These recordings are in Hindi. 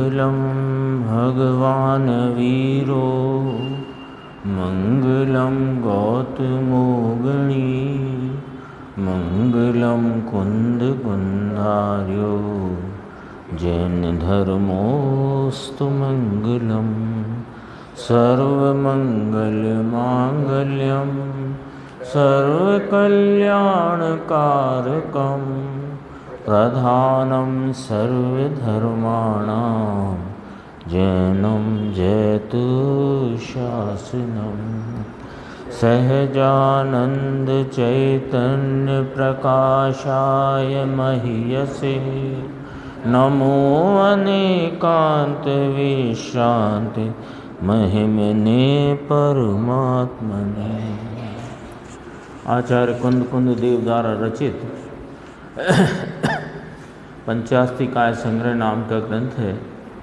मंगलम भगवान वीरो मंगलम गौतमोगणी मंगलम कुंद कुंधार्यो जैन धर्मोस्तु मंगलम सर्वमंगल मांगल्यम सर्वकल्याणकारकम प्रधानं सर्वधर्माणां जैनं जयतु शासनं सहजानंद चैतन्य प्रकाशाय महीयसे नमो अनेकांत विश्रांति महिमने परमात्मने। आचार्य कुंद कुंद देव द्वारा रचित पंचास्तिकाय संग्रह नाम का ग्रंथ है।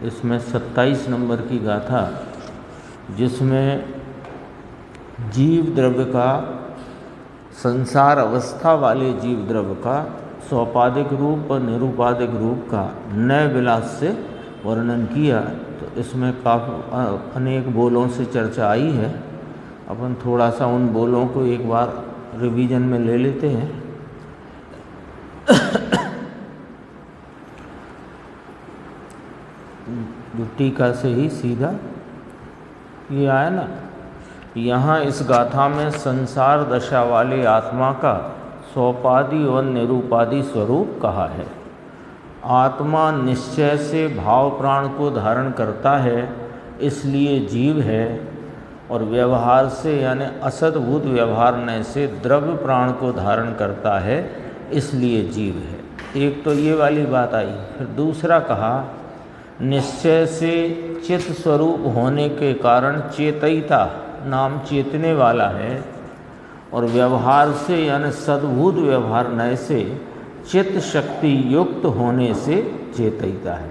इसमें 27 नंबर की गाथा, जिसमें जीव द्रव्य का, संसार अवस्था वाले जीव द्रव्य का सोपाधिक रूप और निरूपाधिक रूप का नए विलास से वर्णन किया। तो इसमें काफ़ी अनेक बोलों से चर्चा आई है। अपन थोड़ा सा उन बोलों को एक बार रिवीजन में ले लेते हैं। जो टीका से ही सीधा ये आया ना, यहाँ इस गाथा में संसार दशा वाले आत्मा का सोपादि और निरूपादि स्वरूप कहा है। आत्मा निश्चय से भाव प्राण को धारण करता है, इसलिए जीव है, और व्यवहार से यानी असद्भूत व्यवहारने से द्रव्य प्राण को धारण करता है, इसलिए जीव है। एक तो ये वाली बात आई। फिर दूसरा कहा, निश्चय से चित स्वरूप होने के कारण चेतयिता नाम चेतने वाला है, और व्यवहार से यानी सद्भूत व्यवहार नय से चित्त शक्ति युक्त होने से चेतयिता है।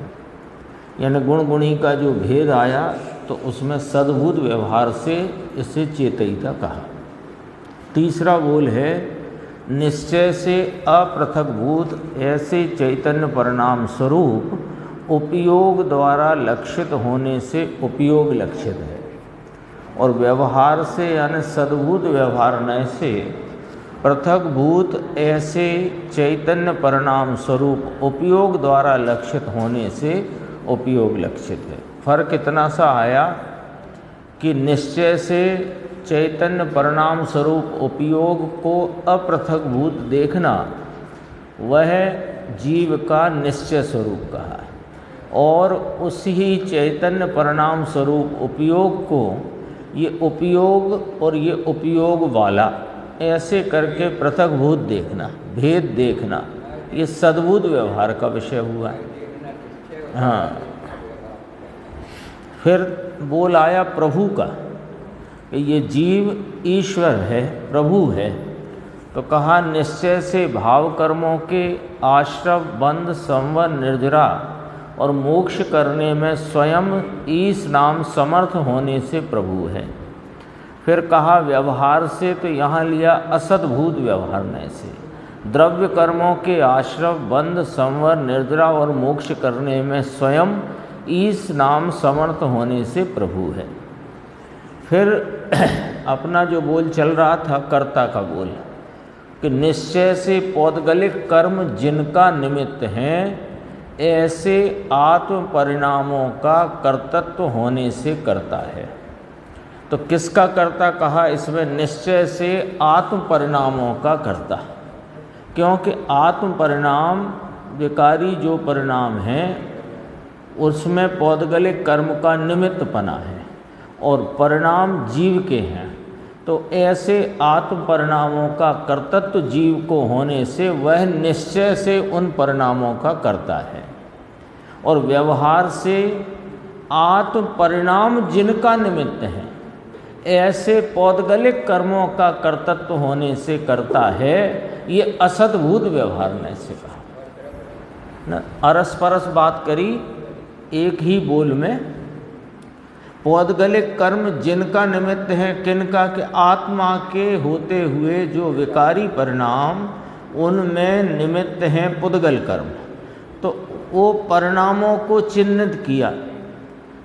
यानी गुण गुणी का जो भेद आया तो उसमें सद्भूत व्यवहार से इसे चेतयिता कहा। तीसरा बोल है, निश्चय से अपृथकभूत ऐसे चैतन्य परिणाम स्वरूप उपयोग द्वारा लक्षित होने से उपयोग लक्षित है, और व्यवहार से यानी सद्भूत व्यवहार नय से पृथकभूत ऐसे चैतन्य परिणाम स्वरूप उपयोग द्वारा लक्षित होने से उपयोग लक्षित है। फर्क इतना सा आया कि निश्चय से चैतन्य परिणाम स्वरूप उपयोग को अपृथकभूत देखना वह जीव का निश्चय स्वरूप कहा है, और उसी चैतन्य परिणाम स्वरूप उपयोग को ये उपयोग और ये उपयोग वाला ऐसे करके पृथकभूत देखना, भेद देखना, ये सद्भूत व्यवहार का विषय हुआ है। हाँ, फिर बोल आया प्रभु का कि ये जीव ईश्वर है, प्रभु है। तो कहा, निश्चय से भाव कर्मों के आश्रव बंध संवर निर्जरा और मोक्ष करने में स्वयं ईश नाम समर्थ होने से प्रभु है। फिर कहा, व्यवहार से तो यहाँ लिया असद्भूत व्यवहारने से, द्रव्य कर्मों के आश्रव बंध संवर निर्जरा और मोक्ष करने में स्वयं ईश नाम समर्थ होने से प्रभु है। फिर अपना जो बोल चल रहा था कर्ता का बोल, कि निश्चय से पौद्गलिक कर्म जिनका निमित्त हैं, ऐसे आत्म परिणामों का कर्तृत्व होने से करता है। तो किसका कर्ता कहा? इसमें निश्चय से आत्म परिणामों का कर्ता, क्योंकि आत्म परिणाम विकारी जो परिणाम हैं उसमें पौद्गलिक कर्म का निमित्त पना है और परिणाम जीव के हैं। तो ऐसे आत्म परिणामों का कर्तृत्व जीव को होने से वह निश्चय से उन परिणामों का करता है, और व्यवहार से आत्म परिणाम जिनका निमित्त है ऐसे पौद्गलिक कर्मों का कर्तृत्व होने से करता है। ये असद्भूत व्यवहार ने से कहा न, अरस परस बात करी एक ही बोल में। पौद्गलिक कर्म जिनका निमित्त है, किनका? के आत्मा के होते हुए जो विकारी परिणाम उनमें निमित्त हैं पुद्गल कर्म। तो वो परिणामों को चिन्हित किया।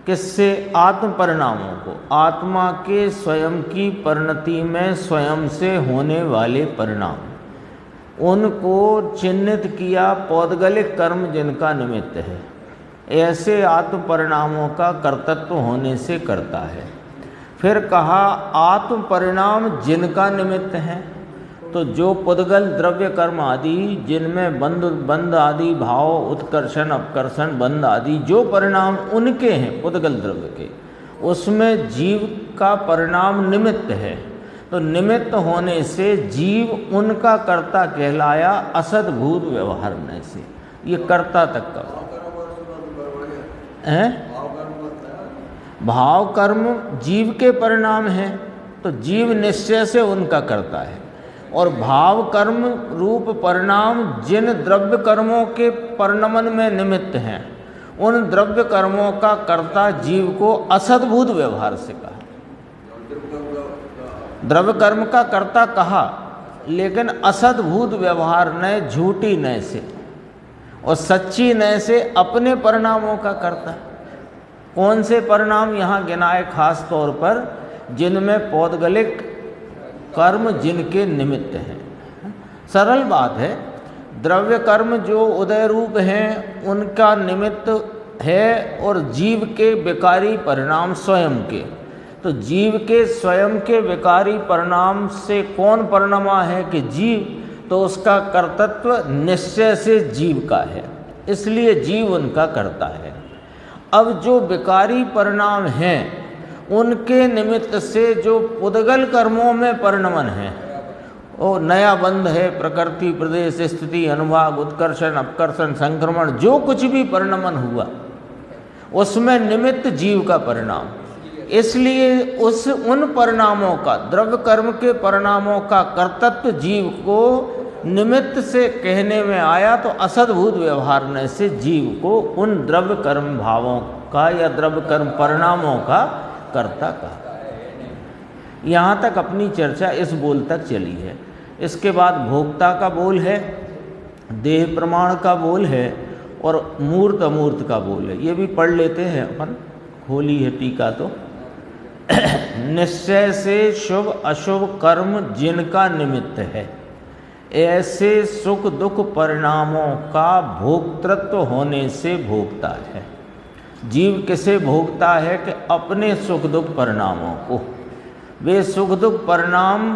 किससे? आत्म परिणामों को, आत्मा के स्वयं की परिणति में स्वयं से होने वाले परिणाम, उनको चिन्हित किया। पौद्गलिक कर्म जिनका निमित्त है, ऐसे आत्म परिणामों का कर्तृत्व होने से करता है। फिर कहा आत्म परिणाम जिनका निमित्त है, तो जो पुद्गल द्रव्य कर्म आदि जिनमें बंध आदि भाव, उत्कर्षण अपकर्षण, बंध आदि जो परिणाम उनके हैं पुद्गल द्रव्य के, उसमें जीव का परिणाम निमित्त है। तो निमित्त होने से जीव उनका कर्ता कहलाया असद्भूत व्यवहारने से। ये कर्ता तक का है। भाव कर्म जीव के परिणाम हैं, तो जीव निश्चय से उनका करता है। और भाव कर्म रूप परिणाम जिन द्रव्य कर्मों के परिणमन में निमित्त हैं, उन द्रव्य कर्मों का कर्ता जीव को असद्भूत व्यवहार से कहा। द्रव्य कर्म का कर्ता कहा, लेकिन असद्भूत व्यवहार न, झूठी न से और सच्ची न से अपने परिणामों का कर्ता। कौन से परिणाम यहाँ गिनाए? खास तौर पर जिनमें पौद्गलिक कर्म जिनके निमित्त हैं। सरल बात है, द्रव्य कर्म जो उदय रूप हैं उनका निमित्त है, और जीव के विकारी परिणाम स्वयं के। तो जीव के स्वयं के विकारी परिणाम से कौन परिणमा है कि जीव, तो उसका कर्तृत्व निश्चय से जीव का है, इसलिए जीव उनका करता है। अब जो विकारी परिणाम हैं उनके निमित्त से जो पुद्गल कर्मों में परिणमन है, वो नया बंध है, प्रकृति, प्रदेश, स्थिति, अनुभाग, उत्कर्षण, अपकर्षण, संक्रमण, जो कुछ भी परिणमन हुआ उसमें निमित्त जीव का परिणाम। इसलिए उन परिणामों का, द्रव्य कर्म के परिणामों का कर्तृत्व जीव को निमित्त से कहने में आया, तो असद्भूत व्यवहारने से जीव को उन द्रव्य कर्म भावों का या द्रव्य कर्म परिणामों का कर्ता कहा। यहाँ तक अपनी चर्चा इस बोल तक चली है। इसके बाद भोक्ता का बोल है, देह प्रमाण का बोल है, और मूर्त अमूर्त का बोल है। ये भी पढ़ लेते हैं अपन, खोली है टीका तो। निश्चय से शुभ अशुभ कर्म जिनका निमित्त है, ऐसे सुख दुख परिणामों का भोक्तृत्व होने से भोगता है। जीव किसे भोगता है? कि अपने सुख दुख परिणामों को। वे सुख दुख परिणाम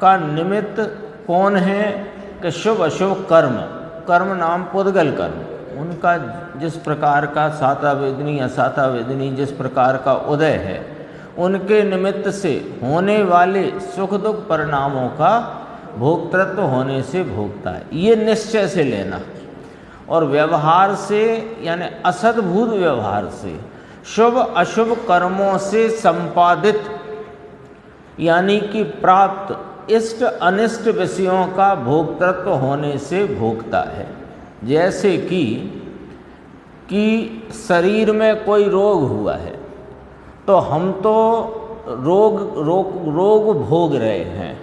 का निमित्त कौन है? कि शुभ अशुभ कर्म, कर्म नाम पुद्गल कर्म, उनका जिस प्रकार का साता वेदनी असाता वेदनी जिस प्रकार का उदय है, उनके निमित्त से होने वाले सुख दुख परिणामों का भोक्तृत्व होने से भोगता है। ये निश्चय से लेना। और व्यवहार से यानी असद्भूत व्यवहार से, शुभ अशुभ कर्मों से संपादित यानी कि प्राप्त इष्ट अनिष्ट विषयों का भोक्तृत्व होने से भोगता है। जैसे कि शरीर में कोई रोग हुआ है, तो हम तो रोग भोग रहे हैं,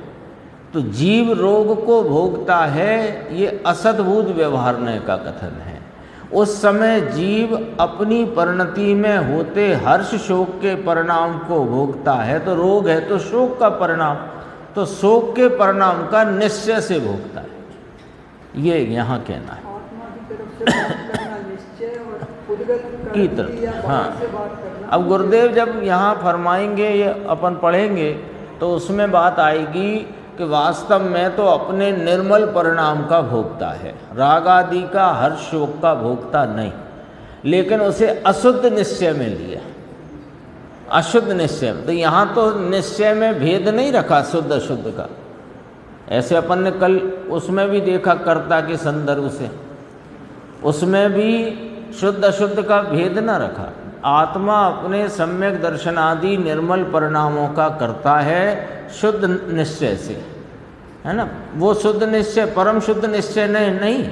तो जीव रोग को भोगता है। ये असद्भूत व्यवहारने का कथन है। उस समय जीव अपनी परिणति में होते हर्ष शोक के परिणाम को भोगता है। तो रोग है तो शोक का परिणाम, तो शोक के परिणाम का निश्चय से भोगता है। ये यहाँ कहना है की तरफ। हाँ, अब गुरुदेव जब यहाँ फरमाएंगे, ये अपन पढ़ेंगे, तो उसमें बात आएगी कि वास्तव में तो अपने निर्मल परिणाम का भोगता है, राग आदि का हर्ष शोक का भोगता नहीं, लेकिन उसे अशुद्ध निश्चय में लिया, अशुद्ध निश्चय में। तो यहाँ तो निश्चय में भेद नहीं रखा शुद्ध अशुद्ध का। ऐसे अपन ने कल उसमें भी देखा कर्ता के संदर्भ से, उसमें भी शुद्ध अशुद्ध का भेद न रखा। आत्मा अपने सम्यक दर्शनादि निर्मल परिणामों का करता है शुद्ध निश्चय से, है ना। वो शुद्ध निश्चय परम शुद्ध निश्चय नहीं,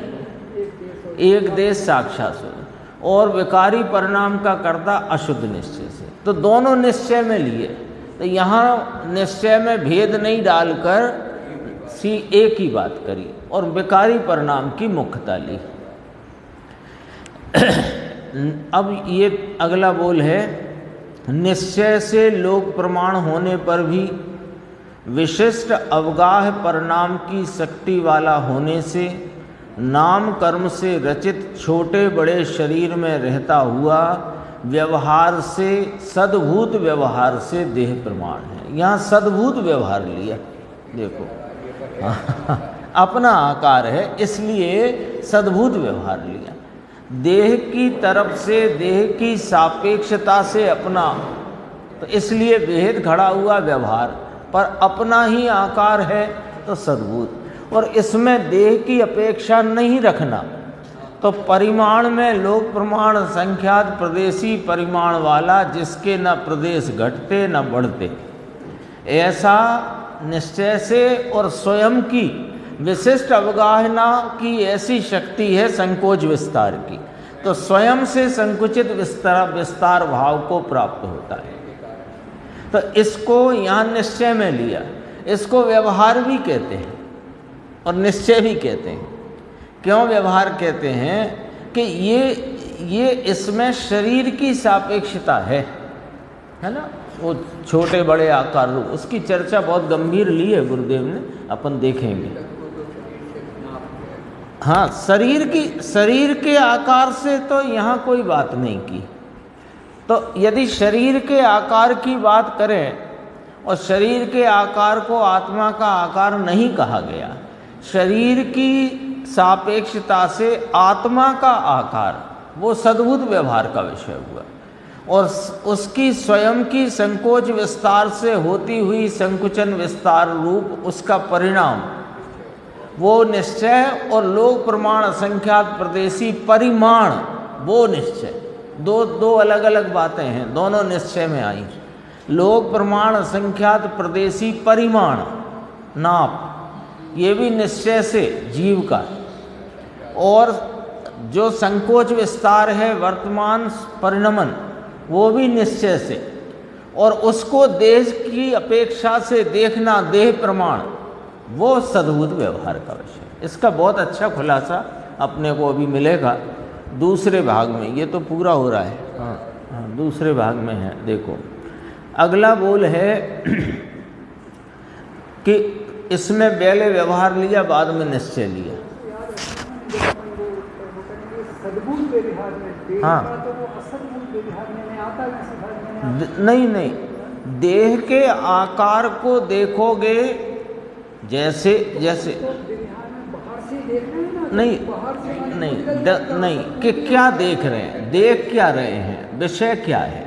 एक देश साक्षात शुद्ध, और विकारी परिणाम का करता अशुद्ध निश्चय से। तो दोनों निश्चय में लिए। तो यहाँ निश्चय में भेद नहीं डालकर एक ही बात करी और विकारी परिणाम की मुख्यता ली। अब ये अगला बोल है, निश्चय से लोक प्रमाण होने पर भी विशिष्ट अवगाह परिणाम की शक्ति वाला होने से नाम कर्म से रचित छोटे बड़े शरीर में रहता हुआ व्यवहार से सद्भूत व्यवहार से देह प्रमाण है। यहाँ सद्भूत व्यवहार लिया, देखो अपना आकार है इसलिए सद्भूत व्यवहार लिया। देह की तरफ से, देह की सापेक्षता से अपना, तो इसलिए भेद खड़ा हुआ व्यवहार, पर अपना ही आकार है तो सद्भूत। और इसमें देह की अपेक्षा नहीं रखना, तो परिमाण में लोक प्रमाण संख्यात प्रदेशी परिमाण वाला, जिसके न प्रदेश घटते न बढ़ते, ऐसा निश्चय से और स्वयं की विशिष्ट अवगाहना की ऐसी शक्ति है संकोच विस्तार की, तो स्वयं से संकुचित विस्तार भाव को प्राप्त होता है। तो इसको यहाँ निश्चय में लिया। इसको व्यवहार भी कहते हैं और निश्चय भी कहते हैं। क्यों व्यवहार कहते हैं? कि ये इसमें शरीर की सापेक्षता है ना, वो छोटे बड़े आकार रूप, उसकी चर्चा बहुत गंभीर ली है गुरुदेव ने, अपन देखेंगे। हाँ, शरीर के आकार से तो यहाँ कोई बात नहीं की। तो यदि शरीर के आकार की बात करें, और शरीर के आकार को आत्मा का आकार नहीं कहा गया, शरीर की सापेक्षता से आत्मा का आकार वो सद्भुत व्यवहार का विषय हुआ, और उसकी स्वयं की संकोच विस्तार से होती हुई संकुचन विस्तार रूप उसका परिणाम वो निश्चय, और लोक प्रमाण संख्यात प्रदेशी परिमाण वो निश्चय। दो अलग अलग बातें हैं, दोनों निश्चय में आई। लोक प्रमाण संख्यात प्रदेशी परिमाण नाप, ये भी निश्चय से जीव का, और जो संकोच विस्तार है वर्तमान परिणमन वो भी निश्चय से, और उसको देश की अपेक्षा से देखना देह प्रमाण वो सद्भुत व्यवहार का विषय। इसका बहुत अच्छा खुलासा अपने को अभी मिलेगा दूसरे भाग में। ये तो पूरा हो रहा है, हाँ, दूसरे भाग में है। देखो अगला बोल है कि इसमें पहले व्यवहार लिया, बाद में निश्चय लिया। हाँ, नहीं, देह के आकार को देखोगे जैसे नहीं कि क्या देख रहे हैं, देख क्या रहे हैं, विषय क्या है,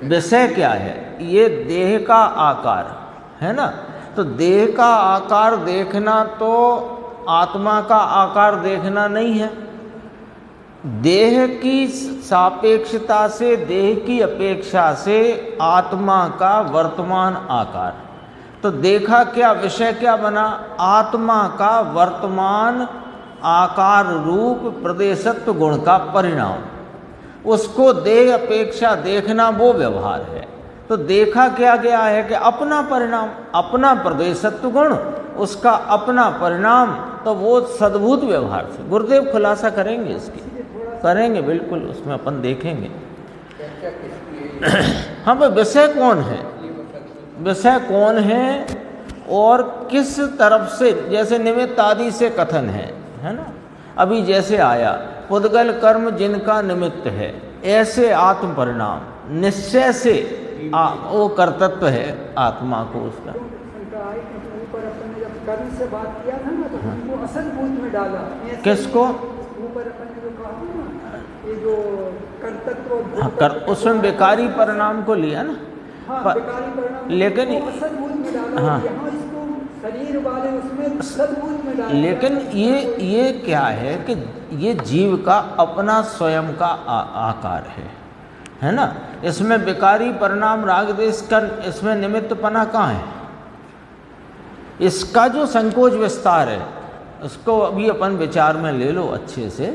विषय क्या है, ये देह का आकार है ना। तो देह का आकार देखना तो आत्मा का आकार देखना नहीं है। देह की सापेक्षता से, देह की अपेक्षा से आत्मा का वर्तमान आकार, तो देखा क्या, विषय क्या बना, आत्मा का वर्तमान आकार रूप प्रदेशत्व गुण का परिणाम। उसको देह अपेक्षा देखना वो व्यवहार है। तो देखा क्या गया है कि अपना परिणाम, अपना प्रदेशत्व गुण, उसका अपना परिणाम, तो वो सद्भुत व्यवहार से। गुरुदेव खुलासा करेंगे इसकी, करेंगे बिल्कुल, उसमें अपन देखेंगे। हाँ भाई, विषय कौन है, विषय कौन है और किस तरफ से, जैसे निमित्त आदि से कथन है ना। अभी जैसे आया पुद्गल कर्म जिनका निमित्त है, ऐसे आत्म परिणाम निश्चय से वो कर्तृत्व है आत्मा को उसका। कर्म से बात किया था ना, तो उनको असद्भूत में डाला। किसको? ऊपर अपन ने जो कहा ना, ये जो कर्तृत्व, हाँ, उसमें बेकारी परिणाम को लिया ना। हाँ, लेकिन हाँ, शरीर वाले उसमें सद्भूत में डाला। लेकिन ये क्या है कि ये जीव का अपना स्वयं का आकार है ना। इसमें बेकारी परिणाम राग देश का, इसमें निमित्तपना कहाँ है? इसका जो संकोच विस्तार है उसको अभी अपन विचार में ले लो अच्छे से,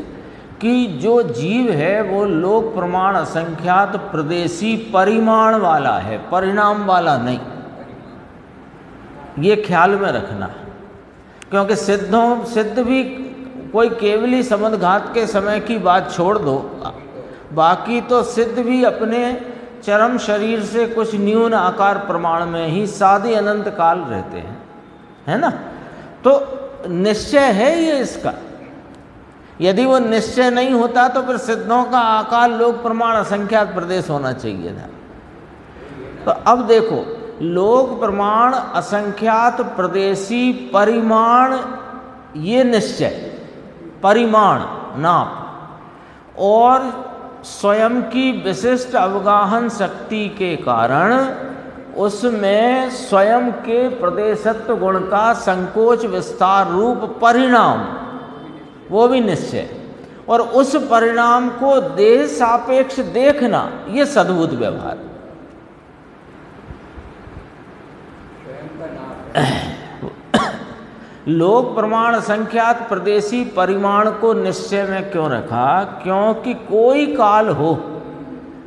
कि जो जीव है वो लोक प्रमाण असंख्यात प्रदेशी परिमाण वाला है, परिणाम वाला नहीं। ये ख्याल में रखना, क्योंकि सिद्ध भी कोई केवली समुद्घात के समय की बात छोड़ दो, बाकी तो सिद्ध भी अपने चरम शरीर से कुछ न्यून आकार प्रमाण में ही सादे अनंत काल रहते हैं, है ना। तो निश्चय है ये इसका। यदि वो निश्चय नहीं होता तो फिर सिद्धों का आकार लोक प्रमाण असंख्यात प्रदेश होना चाहिए था। तो अब देखो, लोक प्रमाण असंख्यात प्रदेशी परिमाण, ये निश्चय परिमाण नाप, और स्वयं की विशिष्ट अवगाहन शक्ति के कारण उसमें स्वयं के प्रदेशत्व गुण का संकोच विस्तार रूप परिणाम, वो भी निश्चय, और उस परिणाम को देह सापेक्ष देखना, ये सद्भूत व्यवहार। लोक प्रमाण संख्यात प्रदेशी परिमाण को निश्चय में क्यों रखा? क्योंकि कोई काल हो,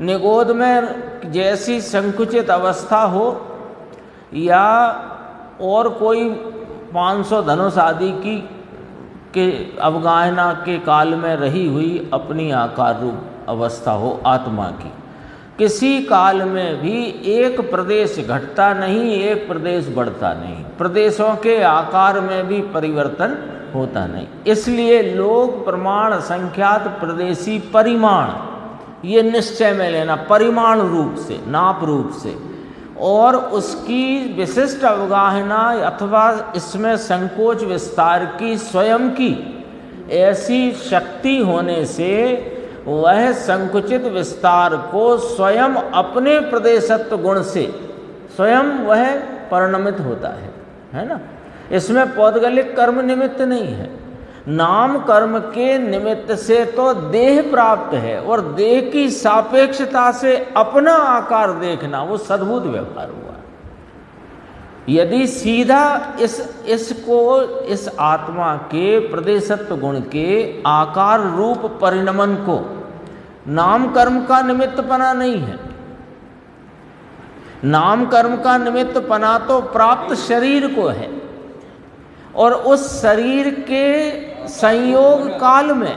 निगोद में जैसी संकुचित अवस्था हो, या और कोई 500 धनुष आदि की के अवगाहना के काल में रही हुई अपनी आकार रूप अवस्था हो आत्मा की, किसी काल में भी एक प्रदेश घटता नहीं, एक प्रदेश बढ़ता नहीं, प्रदेशों के आकार में भी परिवर्तन होता नहीं। इसलिए लोक प्रमाण संख्यात प्रदेशी परिमाण, ये निश्चय में लेना परिमाण रूप से, नाप रूप से, और उसकी विशिष्ट अवगाहना अथवा इसमें संकोच विस्तार की स्वयं की ऐसी शक्ति होने से वह संकुचित विस्तार को स्वयं अपने प्रदेशत्व गुण से स्वयं वह परिणमित होता है ना। इसमें पौद्गलिक कर्म निमित्त नहीं है, नाम कर्म के निमित्त से तो देह प्राप्त है, और देह की सापेक्षता से अपना आकार देखना, वो सद्भूत व्यवहार हुआ। यदि सीधा इसको इस आत्मा के प्रदेशत्व गुण के आकार रूप परिणमन को नाम कर्म का निमित्तपना नहीं है। नाम कर्म का निमित्तपना तो प्राप्त शरीर को है, और उस शरीर के संयोग काल में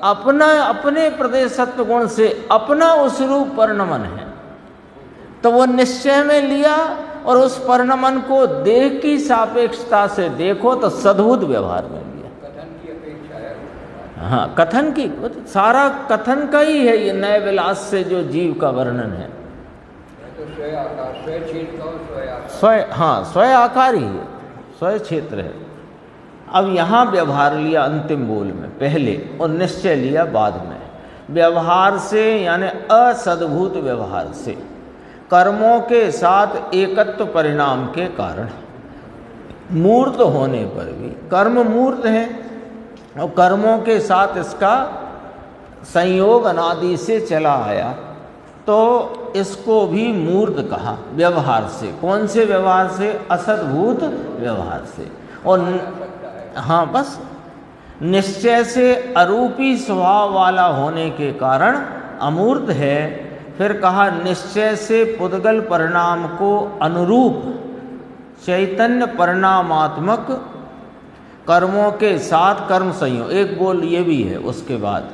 अपने प्रदेशत्व गुण से अपना उस रूप परिणमन है। तो वो निश्चय में लिया, और उस परिणमन को देह की सापेक्षता से देखो तो सद्भूत व्यवहार में लिया। कथन की अपेक्षा है। हाँ, कथन की, सारा कथन का ही है ये नए विलास से जो जीव का वर्णन है। तो स्वय आकार, स्वय क्षेत्र और स्वय आकार, स्वय, हाँ स्वय आकार ही है, स्वय क्षेत्र है। अब यहाँ व्यवहार लिया अंतिम बोल में पहले, और निश्चय लिया बाद में। व्यवहार से यानी असद्भूत व्यवहार से, कर्मों के साथ एकत्व परिणाम के कारण, मूर्त होने पर भी कर्म मूर्त है, और कर्मों के साथ इसका संयोग अनादि से चला आया, तो इसको भी मूर्त कहा व्यवहार से। कौन से व्यवहार से? असद्भूत व्यवहार से। और हाँ, बस निश्चय से अरूपी स्वभाव वाला होने के कारण अमूर्त है। फिर कहा निश्चय से पुद्गल परिणाम को अनुरूप चैतन्य परिणामात्मक कर्मों के साथ कर्म संयोग, एक बोल ये भी है। उसके बाद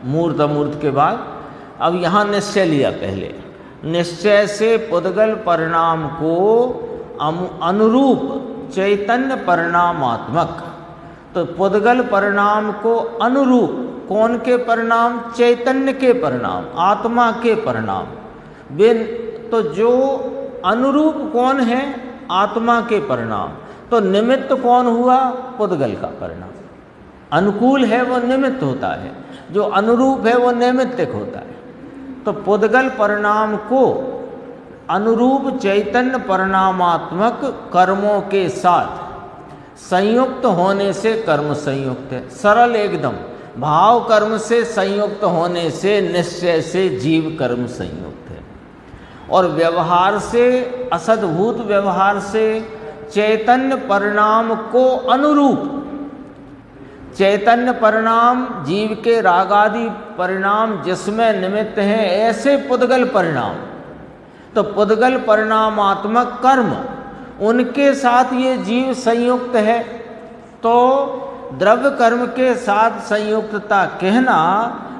मूर्त अमूर्त के बाद अब यहाँ निश्चय लिया पहले। निश्चय से पुद्गल परिणाम को अनुरूप चैतन्य परिणामात्मक, तो पुद्गल परिणाम को अनुरूप कौन के परिणाम? चैतन्य के परिणाम, आत्मा के परिणाम। बिन तो जो अनुरूप कौन है? आत्मा के परिणाम। तो निमित्त कौन हुआ? पुद्गल का परिणाम। अनुकूल है वो निमित्त होता है, जो अनुरूप है वो नैमित्तिक होता है। तो पुद्गल परिणाम को अनुरूप चैतन्य परिणामात्मक कर्मों के साथ संयुक्त होने से कर्म संयुक्त है। सरल एकदम। भाव कर्म से संयुक्त होने से निश्चय से जीव कर्म संयुक्त है। और व्यवहार से, असद्भूत व्यवहार से चैतन्य परिणाम को अनुरूप, चैतन्य परिणाम जीव के रागादि परिणाम जिसमें निमित्त हैं, ऐसे पुद्गल परिणाम। तो पुद्गल परिणामात्मक कर्म, उनके साथ ये जीव संयुक्त है। तो द्रव्य कर्म के साथ संयुक्तता कहना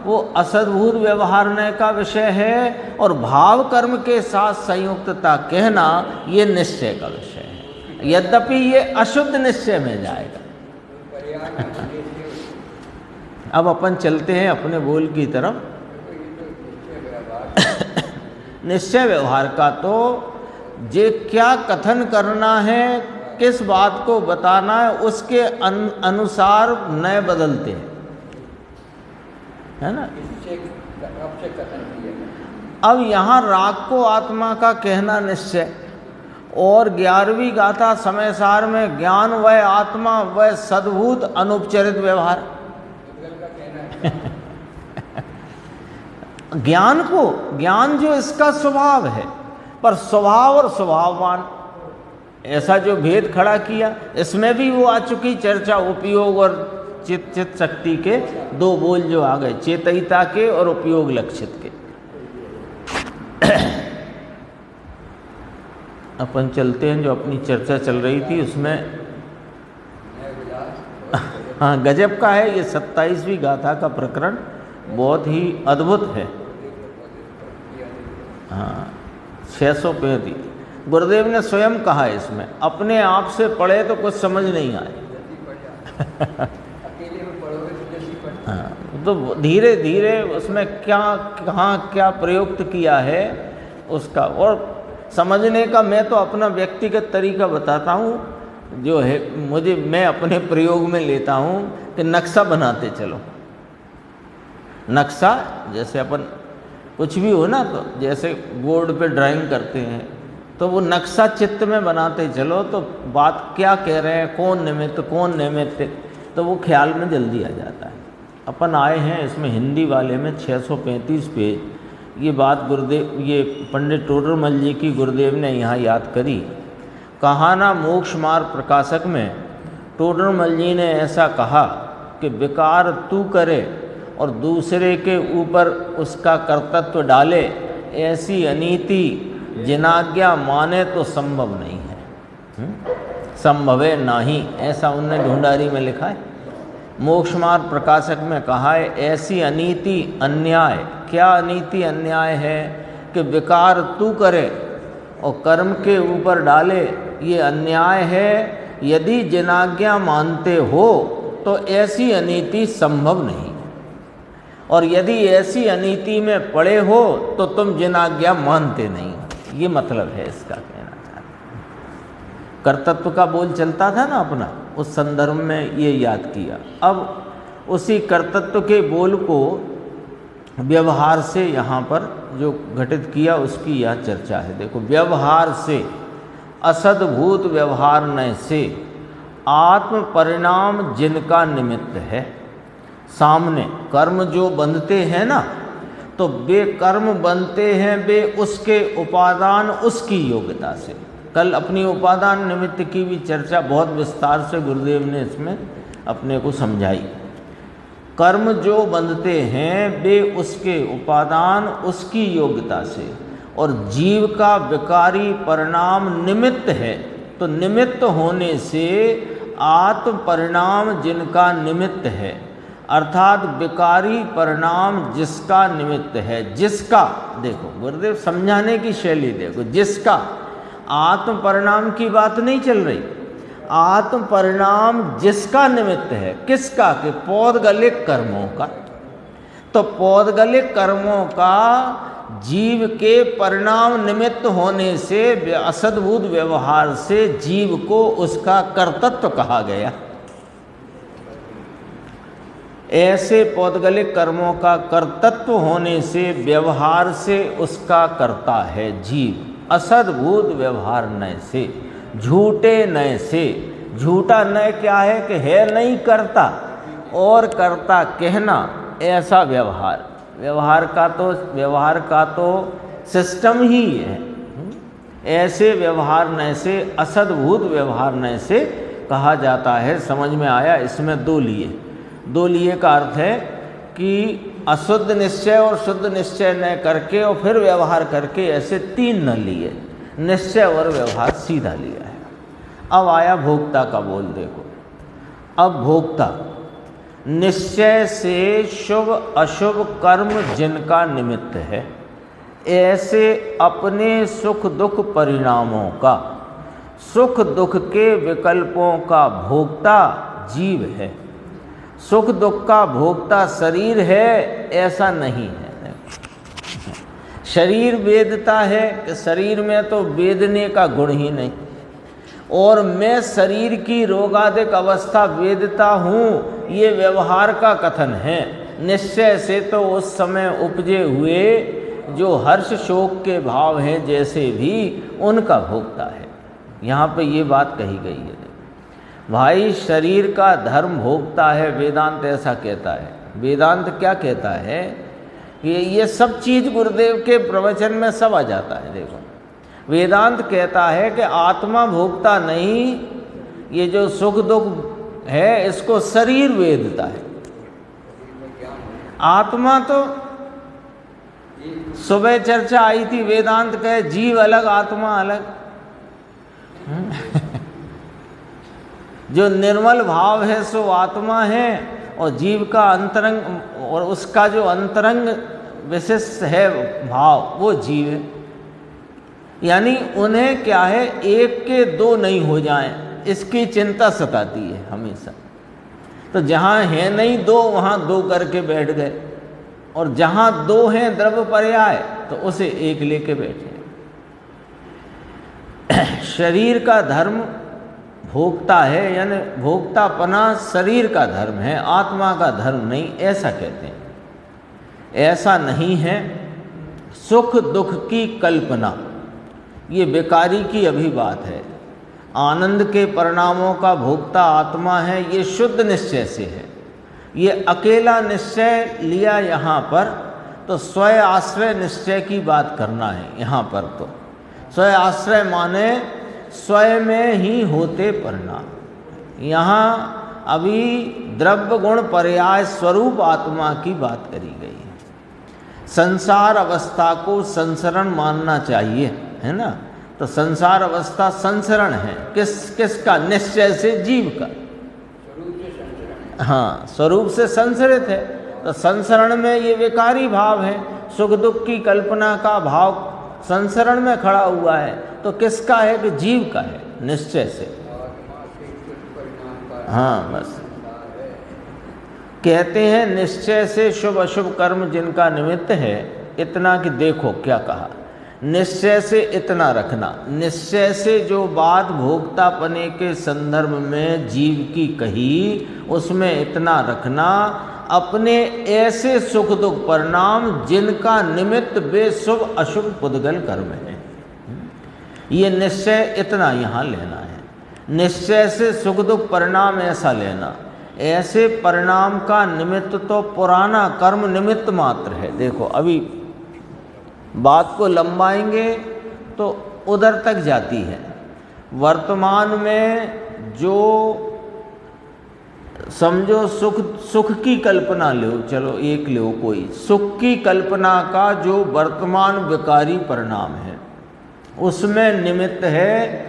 वो असद्भूत व्यवहारण्य का विषय है, और भाव कर्म के साथ संयुक्तता कहना ये निश्चय का विषय है, यद्यपि ये अशुद्ध निश्चय में जाएगा। अब अपन चलते हैं अपने बोल की तरफ। निश्चय व्यवहार का तो जे क्या कथन करना है, किस बात को बताना है, उसके अनुसार नए बदलते हैं, है ना। अब यहाँ राग को आत्मा का कहना निश्चय, और 11वीं गाथा समय सार में ज्ञान वह आत्मा वह सद्भूत अनुपचरित व्यवहार। ज्ञान जो इसका स्वभाव है, पर स्वभाव और स्वभाववान ऐसा जो भेद खड़ा किया, इसमें भी वो आ चुकी चर्चा। उपयोग और चित शक्ति के दो बोल जो आ गए, चेतयिता के और उपयोग लक्षित के। अपन चलते हैं जो अपनी चर्चा चल रही थी उसमें। हाँ, गजब का है ये 27वीं गाथा का प्रकरण, बहुत ही अद्भुत है। हाँ, 635 गुरुदेव ने स्वयं कहा इसमें, अपने आप से पढ़े तो कुछ समझ नहीं आए। हाँ, तो धीरे धीरे उसमें क्या कहाँ क्या प्रयुक्त किया है उसका, और समझने का मैं तो अपना व्यक्तिगत तरीका बताता हूँ जो है, मैं अपने प्रयोग में लेता हूँ कि नक्शा बनाते चलो। नक्शा जैसे अपन कुछ भी हो ना, तो जैसे बोर्ड पे ड्राइंग करते हैं तो वो नक्शा चित्त में बनाते चलो, तो बात क्या कह रहे हैं, कौन निमित्त, तो वो ख्याल में जल्दी आ जाता है। अपन आए हैं इसमें हिंदी वाले में 635 पेज, ये बात गुरुदेव, ये पंडित टोडरमल जी की गुरुदेव ने यहाँ याद करी। कहा ना मोक्ष मार्ग प्रकाशक में टोडरमल जी ने ऐसा कहा कि विकार तू करे और दूसरे के ऊपर उसका कर्तृत्व डाले, ऐसी अनीति जिनाज्ञा माने तो संभव नहीं है। संभवे नाही, ऐसा उनने ढूंढारी में लिखा है। मोक्ष मार्ग प्रकाशक में कहा है ऐसी अनीति अन्याय। क्या अनीति अन्याय है कि विकार तू करे और कर्म के ऊपर डाले, ये अन्याय है। यदि जिनाज्ञा मानते हो तो ऐसी अनीति संभव नहीं, और यदि ऐसी अनीति में पड़े हो तो तुम जिनाज्ञा मानते नहीं। ये मतलब है इसका कहना चाहते। कर्तृत्व का बोल चलता था ना अपना, उस संदर्भ में ये याद किया। अब उसी कर्तृत्व के बोल को व्यवहार से यहाँ पर जो घटित किया उसकी यह चर्चा है। देखो, व्यवहार से असद्भूत व्यवहार न से आत्म परिणाम जिनका निमित्त है। सामने कर्म जो बंधते हैं ना, तो वे कर्म बनते हैं वे उसके उपादान उसकी योग्यता से। कल अपनी उपादान निमित्त की भी चर्चा बहुत विस्तार से गुरुदेव ने इसमें अपने को समझाई। कर्म जो बंधते हैं वे उसके उपादान उसकी योग्यता से, और जीव का विकारी परिणाम निमित्त है। तो निमित्त होने से आत्म परिणाम जिनका निमित्त है, अर्थात विकारी परिणाम जिसका निमित्त है। जिसका, देखो गुरुदेव समझाने की शैली देखो, जिसका, आत्म परिणाम की बात नहीं चल रही। आत्म परिणाम जिसका निमित्त है, किसका? कि पौद्गलिक कर्मों का। तो पौद्गलिक कर्मों का जीव के परिणाम निमित्त होने से असद्भूत व्यवहार से जीव को उसका कर्तृत्व कहा गया। ऐसे पौद्गलिक कर्मों का कर्तृत्व होने से व्यवहार से उसका कर्ता है जीव। असद्भूत व्यवहार नय से, झूठे नय से। झूठा नय क्या है कि है नहीं करता, और करता कहना, ऐसा व्यवहार। व्यवहार का तो सिस्टम ही है। ऐसे व्यवहार नय से, असद्भूत व्यवहार नय से कहा जाता है। समझ में आया? इसमें दो लिए का अर्थ है कि अशुद्ध निश्चय और शुद्ध निश्चय न करके और फिर व्यवहार करके, ऐसे तीन न लिए, निश्चय और व्यवहार सीधा लिया है। अब आया भोक्ता का बोल। देखो, अब भोक्ता निश्चय से शुभ अशुभ कर्म जिनका निमित्त है, ऐसे अपने सुख दुख परिणामों का, सुख दुख के विकल्पों का भोक्ता जीव है। सुख दुख का भोक्ता शरीर है ऐसा नहीं है। शरीर वेदता है कि शरीर में तो वेदने का गुण ही नहीं, और मैं शरीर की रोगादिक अवस्था वेदता हूँ, ये व्यवहार का कथन है। निश्चय से तो उस समय उपजे हुए जो हर्ष शोक के भाव हैं जैसे भी, उनका भोक्ता है। यहाँ पे ये बात कही गई है भाई, शरीर का धर्म भोगता है, वेदांत ऐसा कहता है। वेदांत क्या कहता है कि ये सब चीज़ गुरुदेव के प्रवचन में सब आ जाता है। देखो, वेदांत कहता है कि आत्मा भोगता नहीं, ये जो सुख दुख है इसको शरीर वेदता है। आत्मा तो सुबह चर्चा आई थी, वेदांत कहे जीव अलग आत्मा अलग। जो निर्मल भाव है सो आत्मा है, और जीव का अंतरंग और उसका जो अंतरंग विशिष्ट है भाव वो जीव है। यानी उन्हें क्या है, एक के दो नहीं हो जाएं, इसकी चिंता सताती है हमेशा। तो जहाँ है नहीं दो, वहाँ दो करके बैठ गए, और जहाँ दो हैं द्रव्य पर्याय तो उसे एक लेके बैठे। शरीर का धर्म भोक्ता है, यानी भोक्तापना शरीर का धर्म है, आत्मा का धर्म नहीं, ऐसा कहते हैं। ऐसा नहीं है। सुख दुख की कल्पना ये बेकारी की अभी बात है। आनंद के परिणामों का भोक्ता आत्मा है, ये शुद्ध निश्चय से है। ये अकेला निश्चय लिया यहाँ पर तो स्वयं आश्रय निश्चय की बात करना है। यहाँ पर तो स्वयं आश्रय माने स्वयं में ही होते परिणाम। यहाँ अभी द्रव्य गुण पर्याय स्वरूप आत्मा की बात करी गई है। संसार अवस्था को संसरण मानना चाहिए, है ना। तो संसार अवस्था संसरण है, किसका? निश्चय से जीव का। हाँ, स्वरूप से संसरित है। तो संसरण में ये विकारी भाव है, सुख दुख की कल्पना का भाव संसरण में खड़ा हुआ है। तो किसका है? कि जीव का है, निश्चय से। हाँ, बस कहते हैं निश्चय से शुभ अशुभ कर्म जिनका निमित्त है। इतना कि देखो क्या कहा, निश्चय से इतना रखना। निश्चय से जो बात भोक्तापने के संदर्भ में जीव की कही, उसमें इतना रखना, अपने ऐसे सुख दुख परिणाम जिनका निमित्त वे शुभ अशुभ पुद्गल कर्म है। ये निश्चय इतना यहाँ लेना है। निश्चय से सुख दुख परिणाम ऐसा लेना। ऐसे परिणाम का निमित्त तो पुराना कर्म निमित्त मात्र है। देखो, अभी बात को लंबाएंगे तो उधर तक जाती है। वर्तमान में जो समझो सुख की कल्पना लो, चलो एक लो, कोई सुख की कल्पना का जो वर्तमान विकारी परिणाम है, उसमें निमित्त है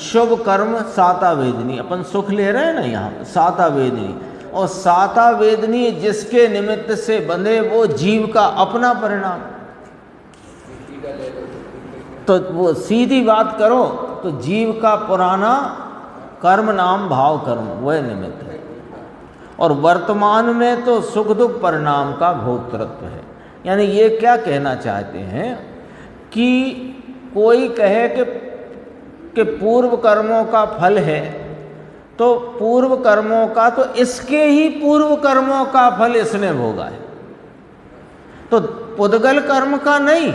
शुभ कर्म साता वेदनी। अपन सुख ले रहे हैं ना यहाँ, साता वेदनी। और साता वेदनी जिसके निमित्त से बंधे वो जीव का अपना परिणाम। तो वो सीधी बात करो तो जीव का पुराना कर्म नाम भाव कर्म वह निमित्त है। और वर्तमान में तो सुख दुख परिणाम का भोक्तृत्व है। यानी ये क्या कहना चाहते हैं कि कोई कहे कि पूर्व कर्मों का फल है, तो पूर्व कर्मों का तो इसके ही पूर्व कर्मों का फल इसने भोगा है, तो पुद्गल कर्म का नहीं।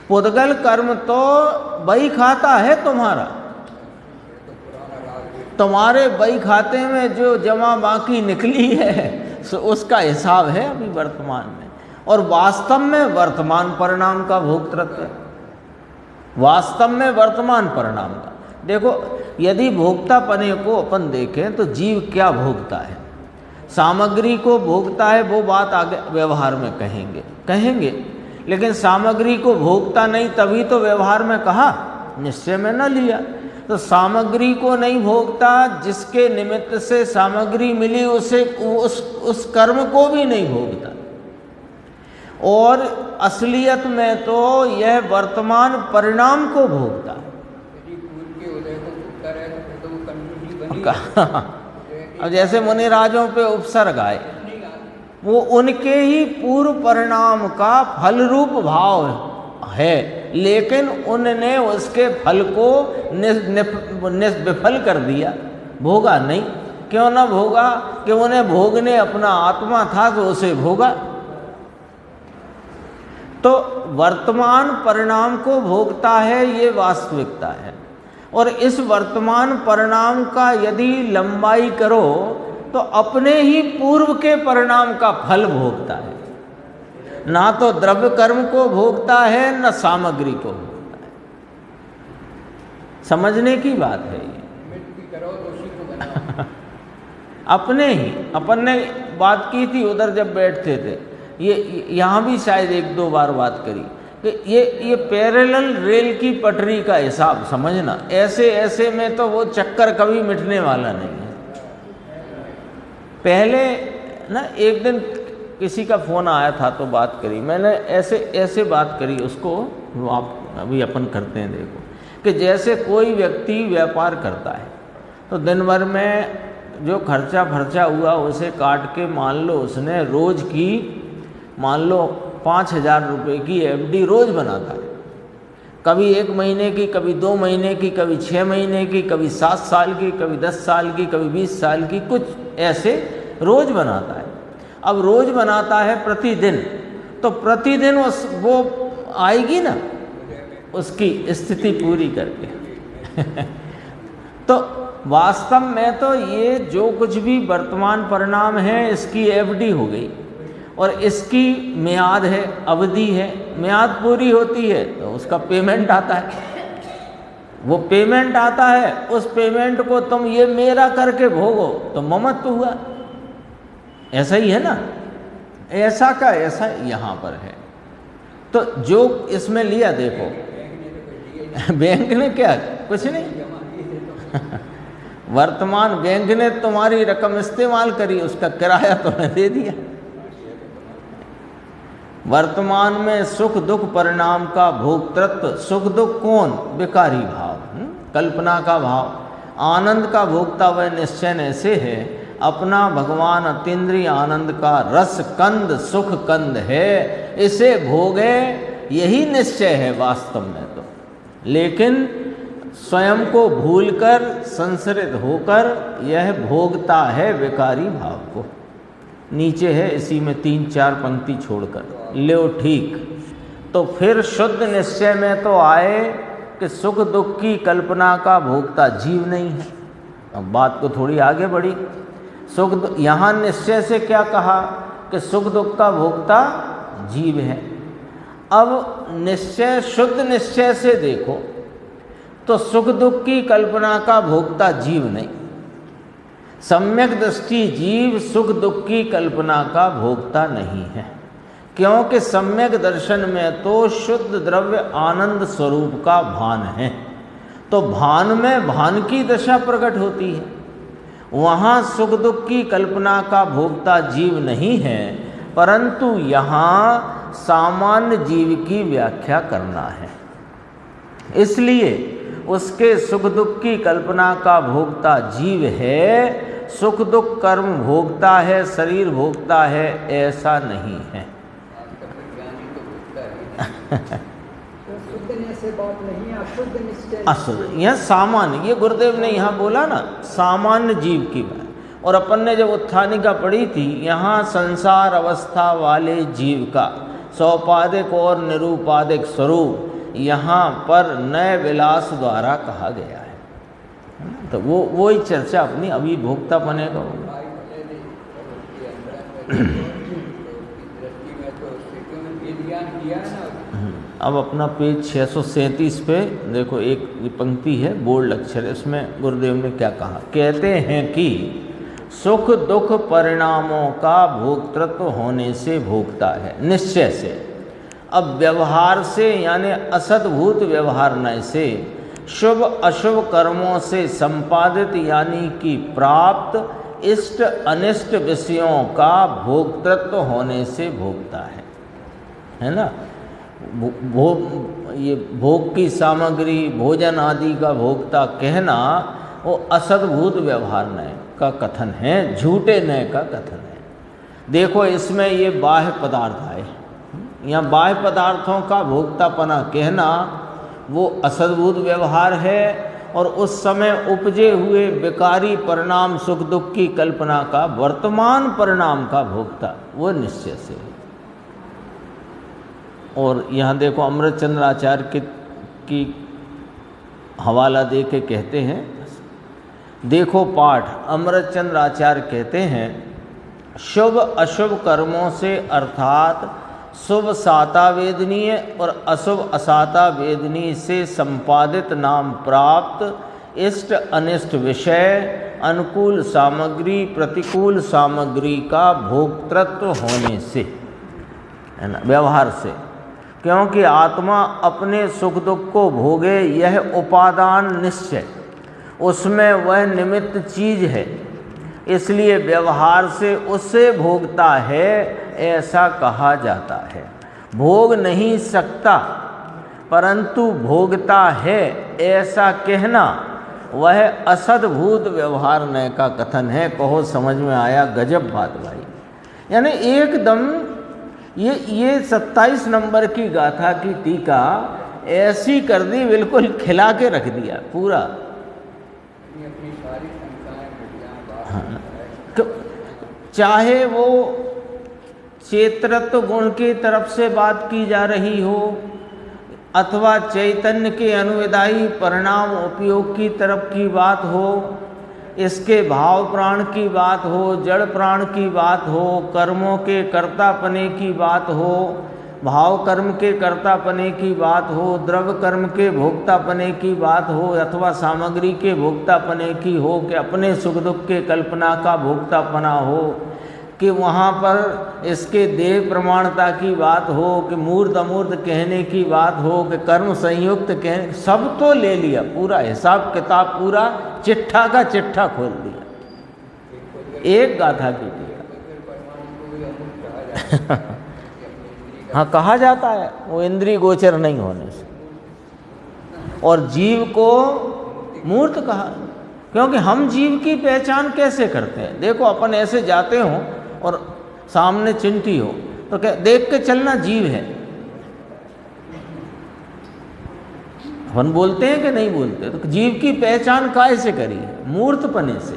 पुद्गल कर्म तो बही खाता है तुम्हारा, तुम्हारे बही खाते में जो जमा बाकी निकली है उसका हिसाब है अभी वर्तमान में। और वास्तव में वर्तमान परिणाम का भोक्तृत्व है, वास्तव में वर्तमान परिणाम का। देखो, यदि भोक्तापने को अपन देखें तो जीव क्या भोगता है, सामग्री को भोगता है, वो बात आगे व्यवहार में कहेंगे। लेकिन सामग्री को भोगता नहीं, तभी तो व्यवहार में कहा, निश्चय में न लिया। तो सामग्री को नहीं भोगता, जिसके निमित्त से सामग्री मिली उसे उस कर्म को भी नहीं भोगता। और असलियत में तो यह वर्तमान परिणाम को भोगता है। यदि पूर्व के उदय को भोगता रहे तो फिर तो वो कंटिन्यूटी बनी। अब जैसे मुनिराजों पे उपसर्ग आए, वो उनके ही पूर्व परिणाम का फल रूप भाव है, लेकिन उनने उसके फल को विफल कर दिया, भोगा नहीं। क्यों ना भोगा? कि उन्हें भोगने अपना आत्मा था तो उसे भोगा। तो वर्तमान परिणाम को भोगता है, ये वास्तविकता है। और इस वर्तमान परिणाम का यदि लंबाई करो तो अपने ही पूर्व के परिणाम का फल भोगता है। ना तो द्रव्य कर्म को भोगता है, न सामग्री को भोगता है। समझने की बात है ये। करो तो उसी को बनाओ। अपने ही, अपन ने बात की थी उधर जब बैठते थे, ये यहाँ भी शायद एक दो बार बात करी कि ये पैरेलल रेल की पटरी का हिसाब समझना। ऐसे ऐसे में तो वो चक्कर कभी मिटने वाला नहीं है। पहले ना एक दिन किसी का फ़ोन आया था तो बात करी, मैंने ऐसे बात करी उसको, आप अभी अपन करते हैं देखो, कि जैसे कोई व्यक्ति व्यापार करता है तो दिन भर में जो खर्चा हुआ उसे काट के मान लो उसने रोज़ की मान लो 5,000 रुपये की एफडी रोज़ बनाता है। कभी 1 महीने की, कभी 2 महीने की, कभी 6 महीने की, कभी 7 साल की, कभी 10 साल की, कभी 20 साल की, कुछ ऐसे रोज़ बनाता है। अब रोज़ बनाता है प्रतिदिन, तो प्रतिदिन वो आएगी ना उसकी स्थिति पूरी करके। तो वास्तव में तो ये जो कुछ भी वर्तमान परिणाम है इसकी एफडी हो गई, और इसकी मियाद है, अवधि है। मियाद पूरी होती है तो उसका पेमेंट आता है। वो पेमेंट आता है, उस पेमेंट को तुम ये मेरा करके भोगो तो ममत्व हुआ। ऐसा ही है ना, ऐसा का ऐसा यहाँ पर है। तो जो इसमें लिया देखो, बैंक ने क्या, कुछ नहीं। वर्तमान बैंक ने तुम्हारी रकम इस्तेमाल करी, उसका किराया तुम्हें दे दिया। वर्तमान में सुख दुख परिणाम का भोक्तृत्व, सुख दुख कौन? विकारी भाव, कल्पना का भाव। आनंद का भोक्ता वह निश्चय ऐसे है, अपना भगवान अतीन्द्रिय आनंद का रस कंद सुख कंद है, इसे भोगे, यही निश्चय है वास्तव में तो। लेकिन स्वयं को भूलकर संसरित होकर यह भोगता है विकारी भाव को। नीचे है इसी में 3-4 पंक्ति छोड़कर लो ठीक। तो फिर शुद्ध निश्चय में तो आए कि सुख दुख की कल्पना का भोक्ता जीव नहीं है। अब बात को थोड़ी आगे बढ़ी, यहाँ निश्चय से क्या कहा कि सुख दुख का भोक्ता जीव है। अब निश्चय, शुद्ध निश्चय से देखो तो सुख दुख की कल्पना का भोक्ता जीव नहीं, सम्यक दृष्टि जीव सुख दुख की कल्पना का भोक्ता नहीं है। क्योंकि सम्यक दर्शन में तो शुद्ध द्रव्य आनंद स्वरूप का भान है, तो भान में भान की दशा प्रकट होती है। वहाँ सुख दुख की कल्पना का भोक्ता जीव नहीं है, परंतु यहाँ सामान्य जीव की व्याख्या करना है। इसलिए उसके सुख दुख की कल्पना का भोक्ता जीव है, सुख दुख कर्म भोगता है, शरीर भोगता है, ऐसा नहीं है। अशुद्ध, यह सामान्य, ये गुरुदेव ने यहाँ बोला ना, सामान्य जीव की बात। और अपन ने जब उत्थानिका पढ़ी थी, यहाँ संसार अवस्था वाले जीव का सौपादिक और निरूपादिक स्वरूप यहाँ पर नए विलास द्वारा कहा गया है। तो वो ही चर्चा अपनी अभी भोक्ता बने का होगा। अब अपना पेज 637 पे देखो, एक पंक्ति है बोल्ड अक्षर, इसमें गुरुदेव ने क्या कहा। कहते हैं कि सुख दुख परिणामों का भोक्तृत्व होने से भोगता है, निश्चय से। अब व्यवहार से यानी असद्भूत व्यवहार न से शुभ अशुभ कर्मों से संपादित यानी कि प्राप्त इष्ट अनिष्ट विषयों का भोक्तृत्व होने से भोगता है ना। ये भोग की सामग्री भोजन आदि का भोक्ता कहना वो असद्भूत व्यवहार नय का कथन है, झूठे नय का कथन है। देखो इसमें ये बाह्य पदार्थ आए, यहाँ बाह्य पदार्थों का भोक्तापना कहना वो असद्भूत व्यवहार है, और उस समय उपजे हुए विकारी परिणाम सुख दुख की कल्पना का वर्तमान परिणाम का भोक्ता वो निश्चय से है। और यहाँ देखो अमृतचंद्र आचार्य की हवाला दे के कहते हैं, देखो पाठ अमृतचंद्र आचार्य कहते हैं, शुभ अशुभ कर्मों से अर्थात शुभ साता वेदनीय और अशुभ असाता वेदनीय से संपादित नाम प्राप्त इष्ट अनिष्ट विषय अनुकूल सामग्री प्रतिकूल सामग्री का भोक्तृत्व होने से, है ना, व्यवहार से। क्योंकि आत्मा अपने सुख दुख को भोगे यह उपादान निश्चय, उसमें वह निमित्त चीज है, इसलिए व्यवहार से उससे भोगता है ऐसा कहा जाता है। भोग नहीं सकता परंतु भोगता है ऐसा कहना वह असद्भूत व्यवहार नय का कथन है। कहो समझ में आया? गजब बात भाई। यानी एकदम ये 27 नंबर की गाथा की टीका ऐसी कर दी, बिल्कुल खिला के रख दिया पूरा। अपनी सारी शंकाएं हाँ, तो चाहे वो चेतरत्व गुण की तरफ से बात की जा रही हो अथवा चैतन्य के अनुविदायी परिणाम उपयोग की तरफ की बात हो, इसके भाव प्राण की बात हो, जड़ प्राण की बात हो, कर्मों के कर्तापने की बात हो, भाव कर्म के कर्तापने की बात हो, द्रव्य कर्म के भोक्तापने की बात हो, अथवा सामग्री के भोक्तापने की हो, कि अपने सुख दुख के कल्पना का भोक्तापना हो, कि वहाँ पर इसके देह प्रमाणता की बात हो, कि मूर्त अमूर्त कहने की बात हो, कि कर्म संयुक्त कहने, सब तो ले लिया, पूरा हिसाब किताब पूरा चिट्ठा का चिट्ठा खोल दिया एक गाथा की टीका। हाँ, कहा जाता है वो इंद्रिय गोचर नहीं होने से, और जीव को मूर्त कहा, क्योंकि हम जीव की पहचान कैसे करते हैं? देखो अपन ऐसे जाते हो और सामने चिंटी हो तो क्या देख के चलना जीव है? अपन बोलते हैं कि नहीं बोलते? तो जीव की पहचान काय से करी है? मूर्तपने से।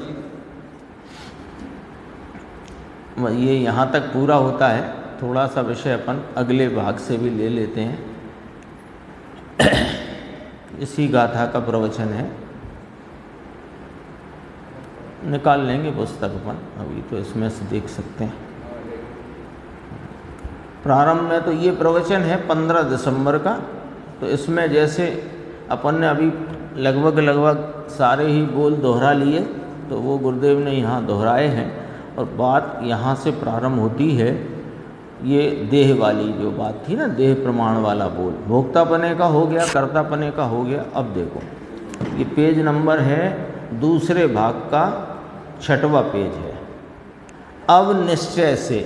ये यहाँ तक पूरा होता है। थोड़ा सा विषय अपन अगले भाग से भी ले लेते हैं। इसी गाथा का प्रवचन है, निकाल लेंगे पुस्तक अपन, अभी तो इसमें से देख सकते हैं। प्रारंभ में तो ये प्रवचन है 15 दिसंबर का, तो इसमें जैसे अपन ने अभी लगभग सारे ही बोल दोहरा लिए, तो वो गुरुदेव ने यहाँ दोहराए हैं, और बात यहाँ से प्रारंभ होती है। ये देह वाली जो बात थी ना, देह प्रमाण वाला बोल, भोक्तापने का हो गया, कर्तापने का हो गया। अब देखो ये पेज नंबर है दूसरे भाग का 6वां पेज है। अब निश्चय से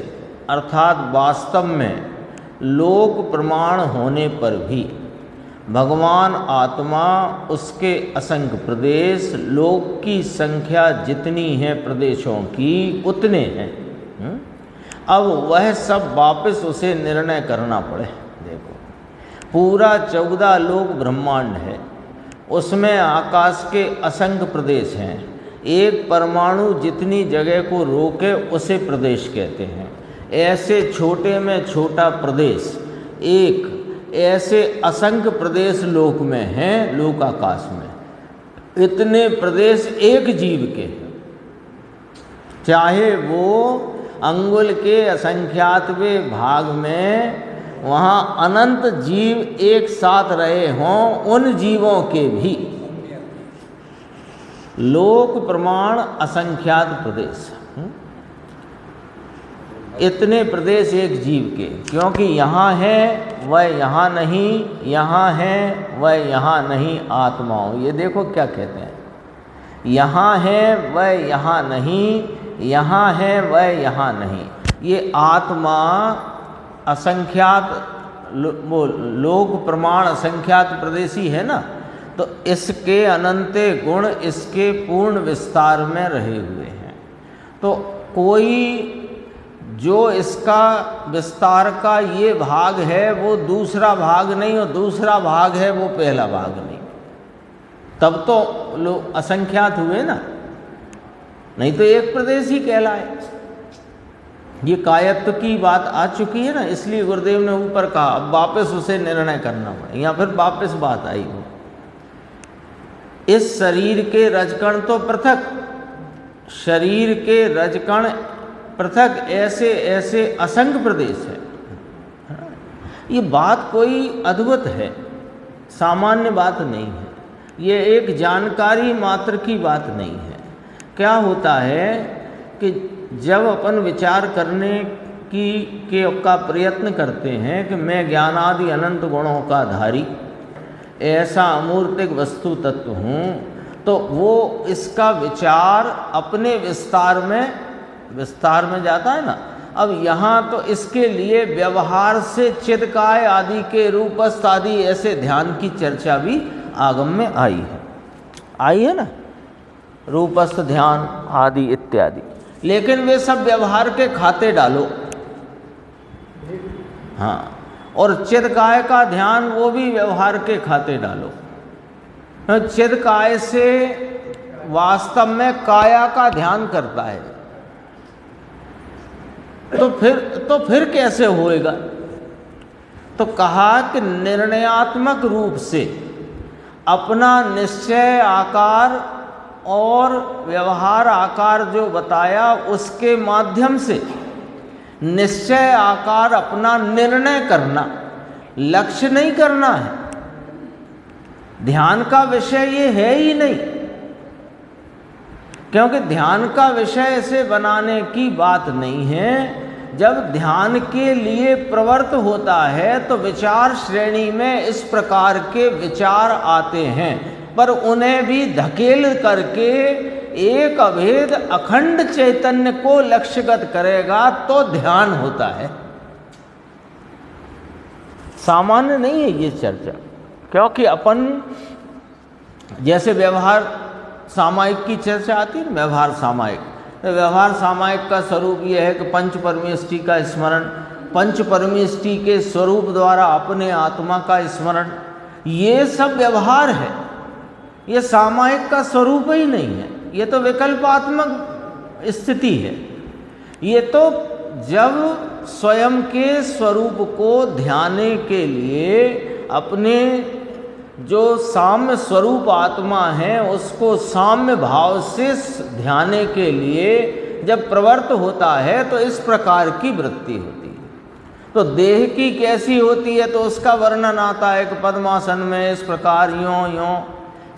अर्थात वास्तव में लोक प्रमाण होने पर भी भगवान आत्मा, उसके असंख्य प्रदेश, लोक की संख्या जितनी है प्रदेशों की उतने हैं। अब वह सब वापस उसे निर्णय करना पड़े। देखो पूरा 14 लोक ब्रह्मांड है, उसमें आकाश के असंख्य प्रदेश हैं। एक परमाणु जितनी जगह को रोके उसे प्रदेश कहते हैं। ऐसे छोटे में छोटा प्रदेश एक, ऐसे असंख्य प्रदेश लोक में हैं, लोकाकाश में। इतने प्रदेश एक जीव के हैं, चाहे वो अंगुल के असंख्यातवें भाग में वहाँ अनंत जीव एक साथ रहे हों, उन जीवों के भी लोक प्रमाण असंख्यात प्रदेश। इतने प्रदेश एक जीव के, क्योंकि यहाँ है वह यहाँ नहीं, यहाँ है वह यहाँ नहीं आत्माओं। ये देखो क्या कहते हैं, यहाँ है वह यहाँ नहीं, यहाँ है वह यहाँ नहीं। ये आत्मा असंख्यात वो लोक प्रमाण असंख्यात प्रदेशी है ना, तो इसके अनंत गुण इसके पूर्ण विस्तार में रहे हुए हैं। तो कोई जो इसका विस्तार का ये भाग है वो दूसरा भाग नहीं, और दूसरा भाग है वो पहला भाग नहीं, तब तो लोग असंख्यात हुए ना, नहीं तो एक प्रदेश ही कहलाए। ये कायत्व की बात आ चुकी है ना, इसलिए गुरुदेव ने ऊपर कहा अब वापस उसे निर्णय करना पड़े, या फिर वापस बात आई हो। इस शरीर के रजकण तो पृथक, शरीर के रजकण पृथक, ऐसे ऐसे असंख्य प्रदेश है। ये बात कोई अद्भुत है, सामान्य बात नहीं है, ये एक जानकारी मात्र की बात नहीं है। क्या होता है कि जब अपन विचार करने का प्रयत्न करते हैं कि मैं ज्ञानादि अनंत गुणों का धारी ऐसा अमूर्तिक वस्तु तत्व हूँ, तो वो इसका विचार अपने विस्तार में जाता है ना। अब यहाँ तो इसके लिए व्यवहार से चिदकाय आदि के रूपस्थ आदि ऐसे ध्यान की चर्चा भी आगम में आई है ना, रूपस्थ ध्यान आदि इत्यादि। लेकिन वे सब व्यवहार के खाते डालो, हाँ, और चिदकाय का ध्यान वो भी व्यवहार के खाते डालो। चिदकाय से वास्तव में काया का ध्यान करता है, तो फिर कैसे होएगा? तो कहा कि निर्णयात्मक रूप से अपना निश्चय आकार और व्यवहार आकार जो बताया उसके माध्यम से निश्चय आकार अपना निर्णय करना, लक्ष्य नहीं करना है। ध्यान का विषय ये है ही नहीं, क्योंकि ध्यान का विषय इसे बनाने की बात नहीं है। जब ध्यान के लिए प्रवृत्त होता है तो विचार श्रेणी में इस प्रकार के विचार आते हैं, पर उन्हें भी धकेल करके एक अभेद अखंड चैतन्य को लक्ष्यगत करेगा तो ध्यान होता है। सामान्य नहीं है ये चर्चा, क्योंकि अपन जैसे व्यवहार सामायिक की चर्चा आती है, व्यवहार सामायिक, तो व्यवहार सामायिक का स्वरूप यह है कि पंच परमेष्टि का स्मरण, पंच परमेष्टि के स्वरूप द्वारा अपने आत्मा का स्मरण, ये सब व्यवहार है। ये सामायिक का स्वरूप ही नहीं है, ये तो विकल्पात्मक स्थिति है। ये तो जब स्वयं के स्वरूप को ध्याने के लिए अपने जो साम्य स्वरूप आत्मा है उसको साम्य भाव से ध्याने के लिए जब प्रवृत्त होता है तो इस प्रकार की वृत्ति होती है। तो देह की कैसी होती है तो उसका वर्णन आता है कि पद्मासन में इस प्रकार यों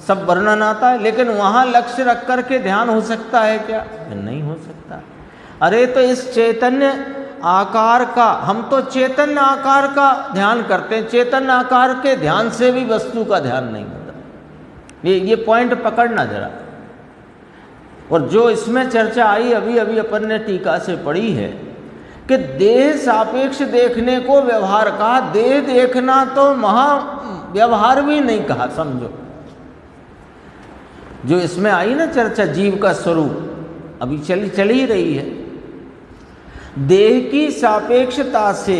सब वर्णन आता है, लेकिन वहाँ लक्ष्य रख कर के ध्यान हो सकता है क्या? नहीं हो सकता। अरे तो इस चैतन्य आकार का, हम तो चैतन्य आकार का ध्यान करते हैं, चैतन्य आकार के ध्यान से भी वस्तु का ध्यान नहीं होता। ये पॉइंट पकड़ना जरा। और जो इसमें चर्चा आई अभी अभी अपन ने टीका से पढ़ी है कि देह सापेक्ष देखने को व्यवहार कहा, देह देखना तो महा व्यवहार भी नहीं कहा, समझो। जो इसमें आई ना चर्चा जीव का स्वरूप अभी चल ही रही है, देह की सापेक्षता से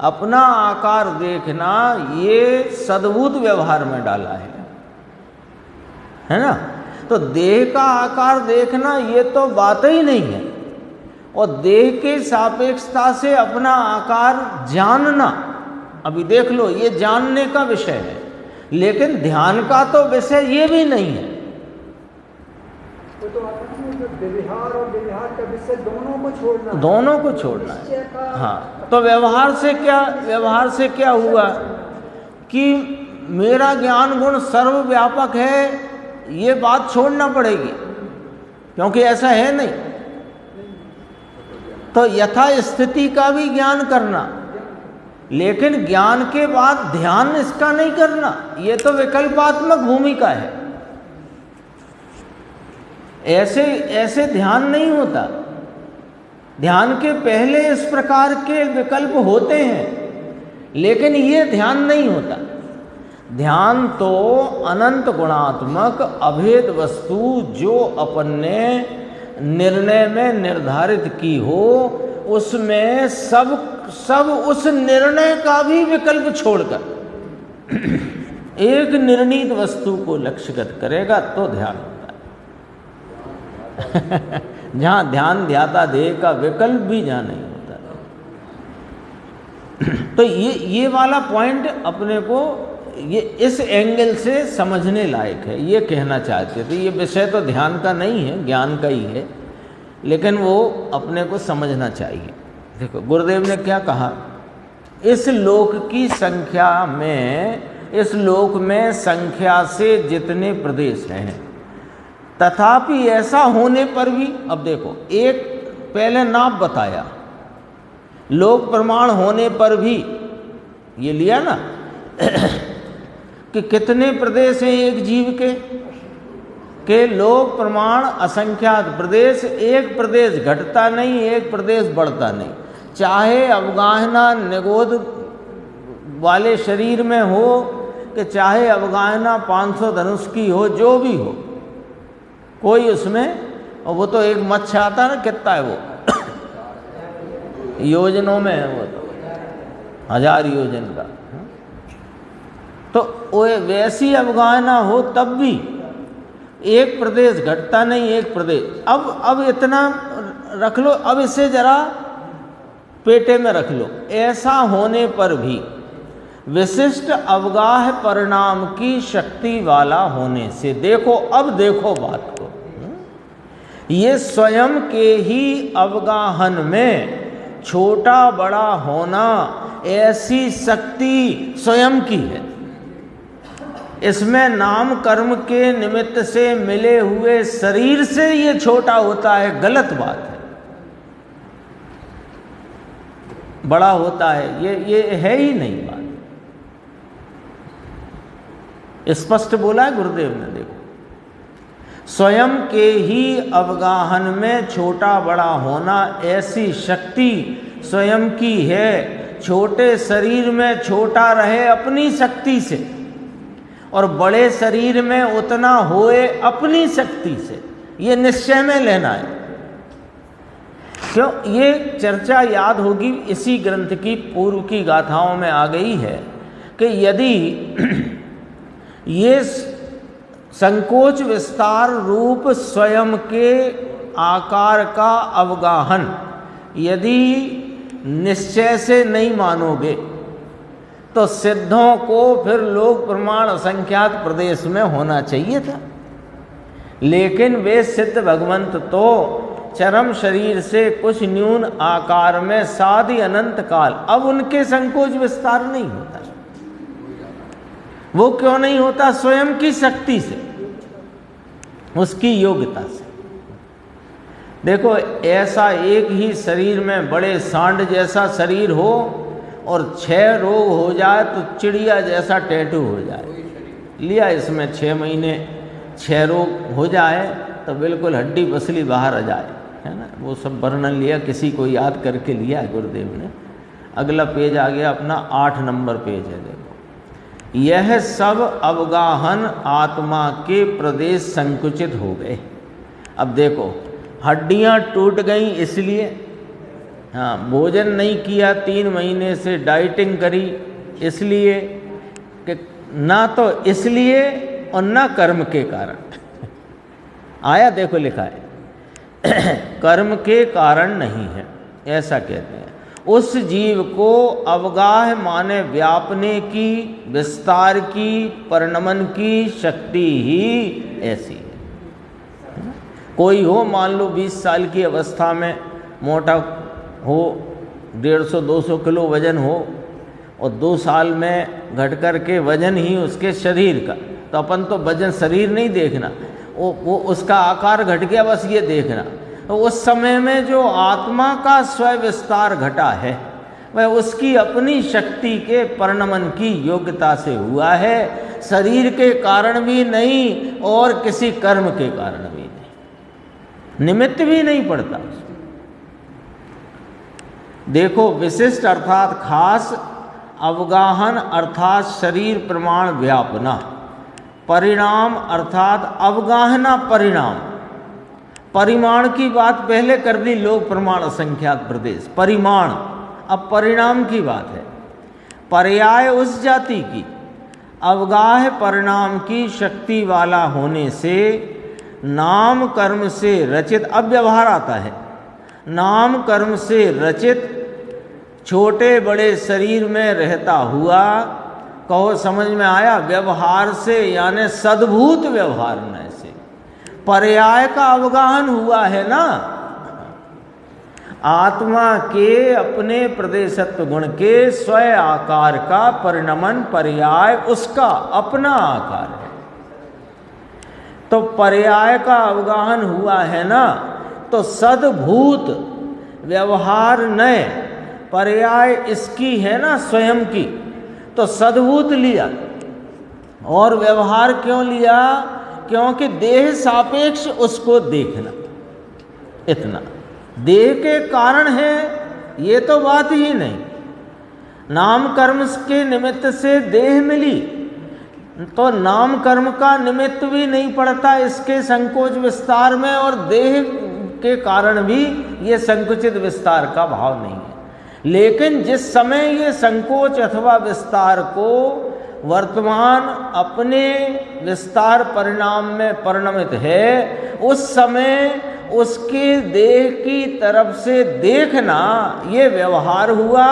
अपना आकार देखना ये सद्भूत व्यवहार में डाला है ना। तो देह का आकार देखना ये तो बात ही नहीं है, और देह के सापेक्षता से अपना आकार जानना, अभी देख लो ये जानने का विषय है, लेकिन ध्यान का तो विषय ये भी नहीं है। तो व्यवहार और व्यवहार का विषय दोनों को छोड़ना है। हाँ, तो व्यवहार से क्या हुआ कि मेरा ज्ञान गुण सर्वव्यापक है, ये बात छोड़ना पड़ेगी, क्योंकि ऐसा है नहीं। तो यथा स्थिति का भी ज्ञान करना, लेकिन ज्ञान के बाद ध्यान इसका नहीं करना, ये तो विकल्पात्मक भूमिका है। ऐसे ऐसे ध्यान नहीं होता। ध्यान के पहले इस प्रकार के विकल्प होते हैं, लेकिन ये ध्यान नहीं होता। ध्यान तो अनंत गुणात्मक अभेद वस्तु जो अपन ने निर्णय में निर्धारित की हो, उसमें सब उस निर्णय का भी विकल्प छोड़कर एक निर्णीत वस्तु को लक्ष्यगत करेगा तो ध्यान होता है। जहाँ ध्यान ध्याता देह का विकल्प भी जहाँ नहीं होता। तो ये वाला पॉइंट अपने को ये इस एंगल से समझने लायक है, ये कहना चाहते थे। ये विषय तो ध्यान का नहीं है, ज्ञान का ही है, लेकिन वो अपने को समझना चाहिए। देखो गुरुदेव ने क्या कहा, इस लोक की संख्या में, इस लोक में संख्या से जितने प्रदेश हैं, तथापि ऐसा होने पर भी, अब देखो एक पहले नाम बताया, लोक प्रमाण होने पर भी ये लिया ना कि कितने प्रदेश हैं एक जीव के लोक प्रमाण असंख्यात प्रदेश, एक प्रदेश घटता नहीं, एक प्रदेश बढ़ता नहीं। चाहे अवगाहना निगोद वाले शरीर में हो कि चाहे अवगाहना 500 धनुष की हो, जो भी हो, कोई उसमें, और वो तो एक मत्स्य आता है ना, कितना है वो योजनों में है, वो तो 1000 योजन का। तो वो वैसी अवगाहना हो तब भी एक प्रदेश घटता नहीं, एक प्रदेश। अब इतना रख लो, अब इसे जरा पेटे में रख लो। ऐसा होने पर भी विशिष्ट अवगाह परिणाम की शक्ति वाला होने से, देखो अब देखो बात को, ये स्वयं के ही अवगाहन में छोटा बड़ा होना, ऐसी शक्ति स्वयं की है। इसमें नाम कर्म के निमित्त से मिले हुए शरीर से ये छोटा होता है, गलत बात है। बड़ा होता है, ये है ही नहीं बात। स्पष्ट बोला है गुरुदेव ने। देखो स्वयं के ही अवगाहन में छोटा बड़ा होना, ऐसी शक्ति स्वयं की है। छोटे शरीर में छोटा रहे अपनी शक्ति से, और बड़े शरीर में उतना होए अपनी शक्ति से, ये निश्चय में लेना है। क्यों? ये चर्चा याद होगी, इसी ग्रंथ की पूर्व की गाथाओं में आ गई है कि यदि ये संकोच विस्तार रूप स्वयं के आकार का अवगाहन यदि निश्चय से नहीं मानोगे, तो सिद्धों को फिर लोक प्रमाण असंख्यात प्रदेश में होना चाहिए था। लेकिन वे सिद्ध भगवंत तो चरम शरीर से कुछ न्यून आकार में साधी अनंत काल, अब उनके संकोच विस्तार नहीं होता। वो क्यों नहीं होता? स्वयं की शक्ति से, उसकी योग्यता से। देखो ऐसा एक ही शरीर में बड़े सांड जैसा शरीर हो और 6 रोग हो जाए तो चिड़िया जैसा टैटू हो जाए। लिया इसमें 6 महीने 6 रोग हो जाए तो बिल्कुल हड्डी बसली बाहर आ जाए, है ना। वो सब वर्णन लिया, किसी को याद करके लिया गुरुदेव ने। अगला पेज आ गया अपना 8 नंबर पेज है। देखो यह सब अवगाहन आत्मा के प्रदेश संकुचित हो गए। अब देखो हड्डियां टूट गई इसलिए, हाँ, भोजन नहीं किया 3 महीने से, डाइटिंग करी इसलिए कि ना तो इसलिए और ना कर्म के कारण आया। देखो लिखा है कर्म के कारण नहीं है, ऐसा कहते हैं। उस जीव को अवगाह माने व्यापने की, विस्तार की, परिणमन की शक्ति ही ऐसी है। कोई हो मान लो 20 साल की अवस्था में मोटा हो, 150-200 किलो वजन हो, और 2 साल में घट कर के वजन ही उसके शरीर का, तो अपन तो वजन शरीर नहीं देखना, वो उसका आकार घट गया बस ये देखना। तो उस समय में जो आत्मा का स्वयं विस्तार घटा है वह उसकी अपनी शक्ति के परिणमन की योग्यता से हुआ है, शरीर के कारण भी नहीं और किसी कर्म के कारण भी नहीं, निमित्त भी नहीं पड़ता। देखो, विशिष्ट अर्थात खास, अवगाहन अर्थात शरीर प्रमाण व्यापना, परिणाम अर्थात अवगाहना परिणाम। परिमाण की बात पहले कर दी, लोक प्रमाण असंख्यात प्रदेश, परिमाण। अब परिणाम की बात है, पर्याय उस जाति की अवगाह परिणाम की शक्ति वाला होने से नाम कर्म से रचित, अब व्यवहार आता है, नाम कर्म से रचित छोटे बड़े शरीर में रहता हुआ, कहो समझ में आया, व्यवहार से यानी सद्भूत व्यवहार न से पर्याय का अवगाहन हुआ है ना। आत्मा के अपने प्रदेशत्व गुण के स्वयं आकार का परिणमन पर्याय उसका अपना आकार है। तो पर्याय का अवगाहन हुआ है ना, तो सद्भूत व्यवहार नय, पर्याय इसकी है ना स्वयं की, तो सद्भूत लिया। और व्यवहार क्यों लिया? क्योंकि देह सापेक्ष उसको देखना, इतना देह के कारण है, ये तो बात ही नहीं। नाम कर्म के निमित्त से देह मिली, तो नाम कर्म का निमित्त भी नहीं पड़ता इसके संकोच विस्तार में, और देह के कारण भी ये संकुचित विस्तार का भाव नहीं है। लेकिन जिस समय ये संकोच अथवा विस्तार को वर्तमान अपने विस्तार परिणाम में परिणमित है, उस समय उसके देह की तरफ से देखना ये व्यवहार हुआ,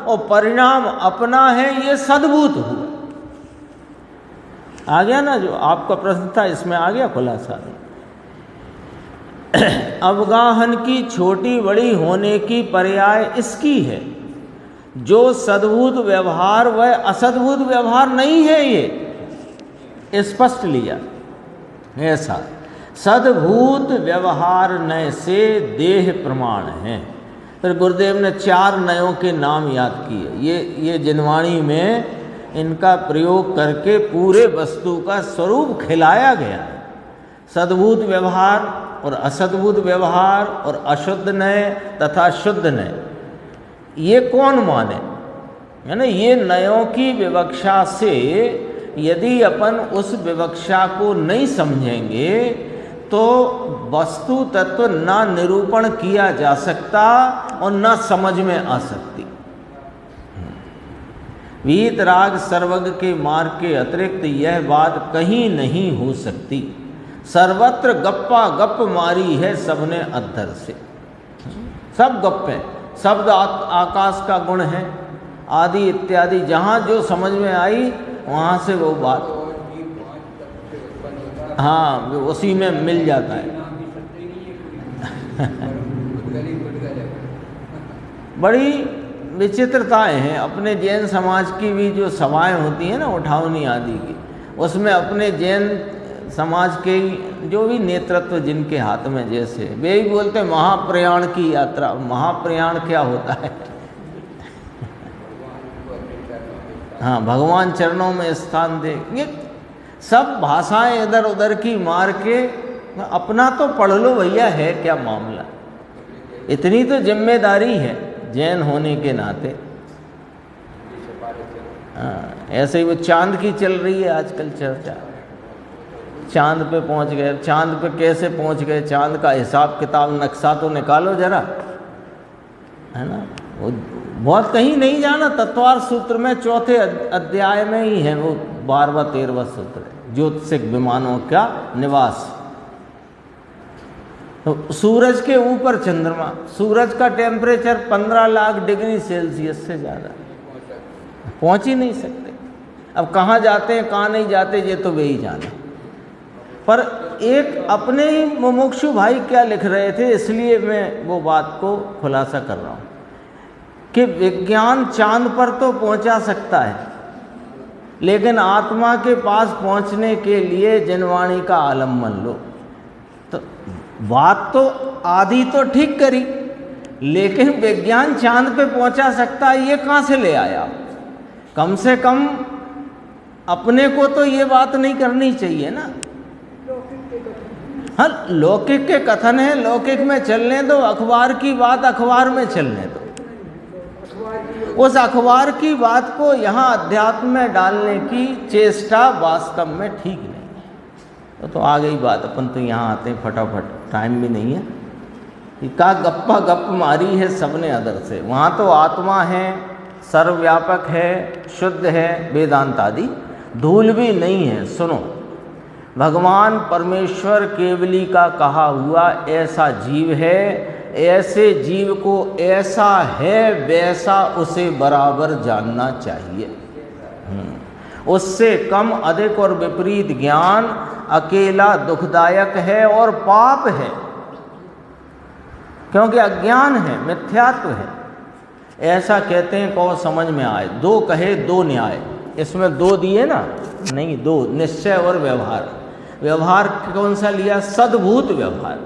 और परिणाम अपना है, ये सद्भूत हुआ। आ गया ना, जो आपका प्रश्न था इसमें आ गया खुलासा। अवगाहन की छोटी बड़ी होने की पर्याय इसकी है, जो सद्भूत व्यवहार वह असद्भूत व्यवहार नहीं है, ये स्पष्ट लिया। ऐसा सद्भूत व्यवहार नय से देह प्रमाण है। फिर गुरुदेव ने 4 नयों के नाम याद किए, ये जिनवाणी में इनका प्रयोग करके पूरे वस्तु का स्वरूप खिलाया गया है। सद्भूत व्यवहार और असद्भूत व्यवहार और अशुद्ध नय तथा शुद्ध नय, ये कौन माने? है ना, ये नयों की विवक्षा से यदि अपन उस विवक्षा को नहीं समझेंगे तो वस्तु तत्व ना निरूपण किया जा सकता और ना समझ में आ सकती। वीतराग सर्वज्ञ के मार्ग के अतिरिक्त यह बात कहीं नहीं हो सकती। सर्वत्र गप्पा गप मारी है सबने अद्धर से। सब गप्पे, शब्द आकाश का गुण है आदि इत्यादि, जहाँ जो समझ में आई वहाँ से वो बात, हाँ, उसी में मिल जाता है। बड़ी विचित्रताएं हैं अपने जैन समाज की भी, जो सभाएं होती हैं ना उठावनी आदि की, उसमें अपने जैन समाज के जो भी नेतृत्व जिनके हाथ में, जैसे वे भी बोलते हैं महाप्रयाण की यात्रा। महाप्रयाण क्या होता है? हाँ, भगवान चरणों में स्थान दे। ये सब भाषाएं इधर उधर की मार के, अपना तो पढ़ लो भैया, है क्या मामला। इतनी तो जिम्मेदारी है जैन होने के नाते। हाँ, ऐसे ही वो चांद की चल रही है आजकल चर्चा। चांद पे पहुंच गए, चांद पे कैसे पहुंच गए, चांद का हिसाब किताब नक्शा तो निकालो जरा, है ना। वो बहुत कहीं नहीं जाना, तत्वार सूत्र में 4थे अध्याय में ही है वो 12वां 13वां सूत्र है, ज्योतिषिक विमानों का निवास। तो सूरज के ऊपर चंद्रमा, सूरज का टेम्परेचर 15 लाख डिग्री सेल्सियस से ज़्यादा, पहुंच ही नहीं सकते। अब कहाँ जाते हैं कहाँ नहीं जाते ये तो वे ही जाने। पर एक अपने ही मुमुक्षु भाई क्या लिख रहे थे, इसलिए मैं वो बात को खुलासा कर रहा हूँ कि विज्ञान चांद पर तो पहुंचा सकता है, लेकिन आत्मा के पास पहुंचने के लिए जिनवाणी का आलम्बन लो। तो बात तो आधी तो ठीक करी, लेकिन विज्ञान चांद पे पहुंचा सकता है, ये कहाँ से ले आया? कम से कम अपने को तो ये बात नहीं करनी चाहिए ना। हाँ, लौकिक के कथन है, लौकिक में चलने दो, अखबार की बात अखबार में चलने दो। उस अखबार की बात को यहाँ अध्यात्म में डालने की चेष्टा वास्तव में ठीक नहीं है। तो आ गई बात, अपन तो यहाँ आते हैं फटाफट, टाइम भी नहीं है। का गप्पा गप मारी है सबने अदर से। वहाँ तो आत्मा है, सर्वव्यापक है, शुद्ध है, वेदांत आदि, धूल भी नहीं है। सुनो, भगवान परमेश्वर केवली का कहा हुआ ऐसा जीव है, ऐसे जीव को ऐसा है वैसा उसे बराबर जानना चाहिए। उससे कम, अधिक और विपरीत ज्ञान अकेला दुखदायक है और पाप है, क्योंकि अज्ञान है, मिथ्यात्व है। ऐसा कहते हैं को समझ में आए। दो कहे दो न्याय, इसमें दो दिए ना, नहीं, दो, निश्चय और व्यवहार। व्यवहार कौन सा लिया? सद्भूत व्यवहार।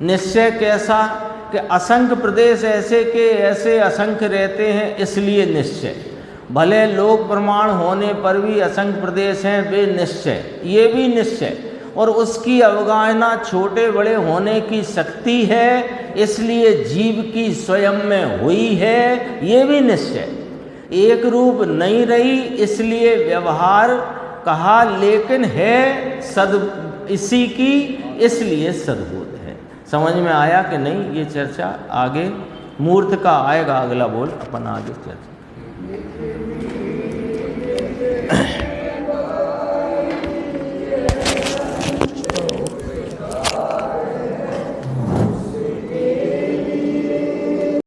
निश्चय कैसा कि असंख्य प्रदेश ऐसे के ऐसे असंख्य रहते हैं, इसलिए निश्चय। भले लोक प्रमाण होने पर भी असंख्य प्रदेश हैं, वे निश्चय, ये भी निश्चय। और उसकी अवगाहना छोटे बड़े होने की शक्ति है, इसलिए जीव की स्वयं में हुई है, ये भी निश्चय। एक रूप नहीं रही, इसलिए व्यवहार कहा, लेकिन है सद इसी की, इसलिए सद्भूत है। समझ में आया कि नहीं? ये चर्चा आगे मूर्त का आएगा, अगला बोल अपन आगे चर्चा।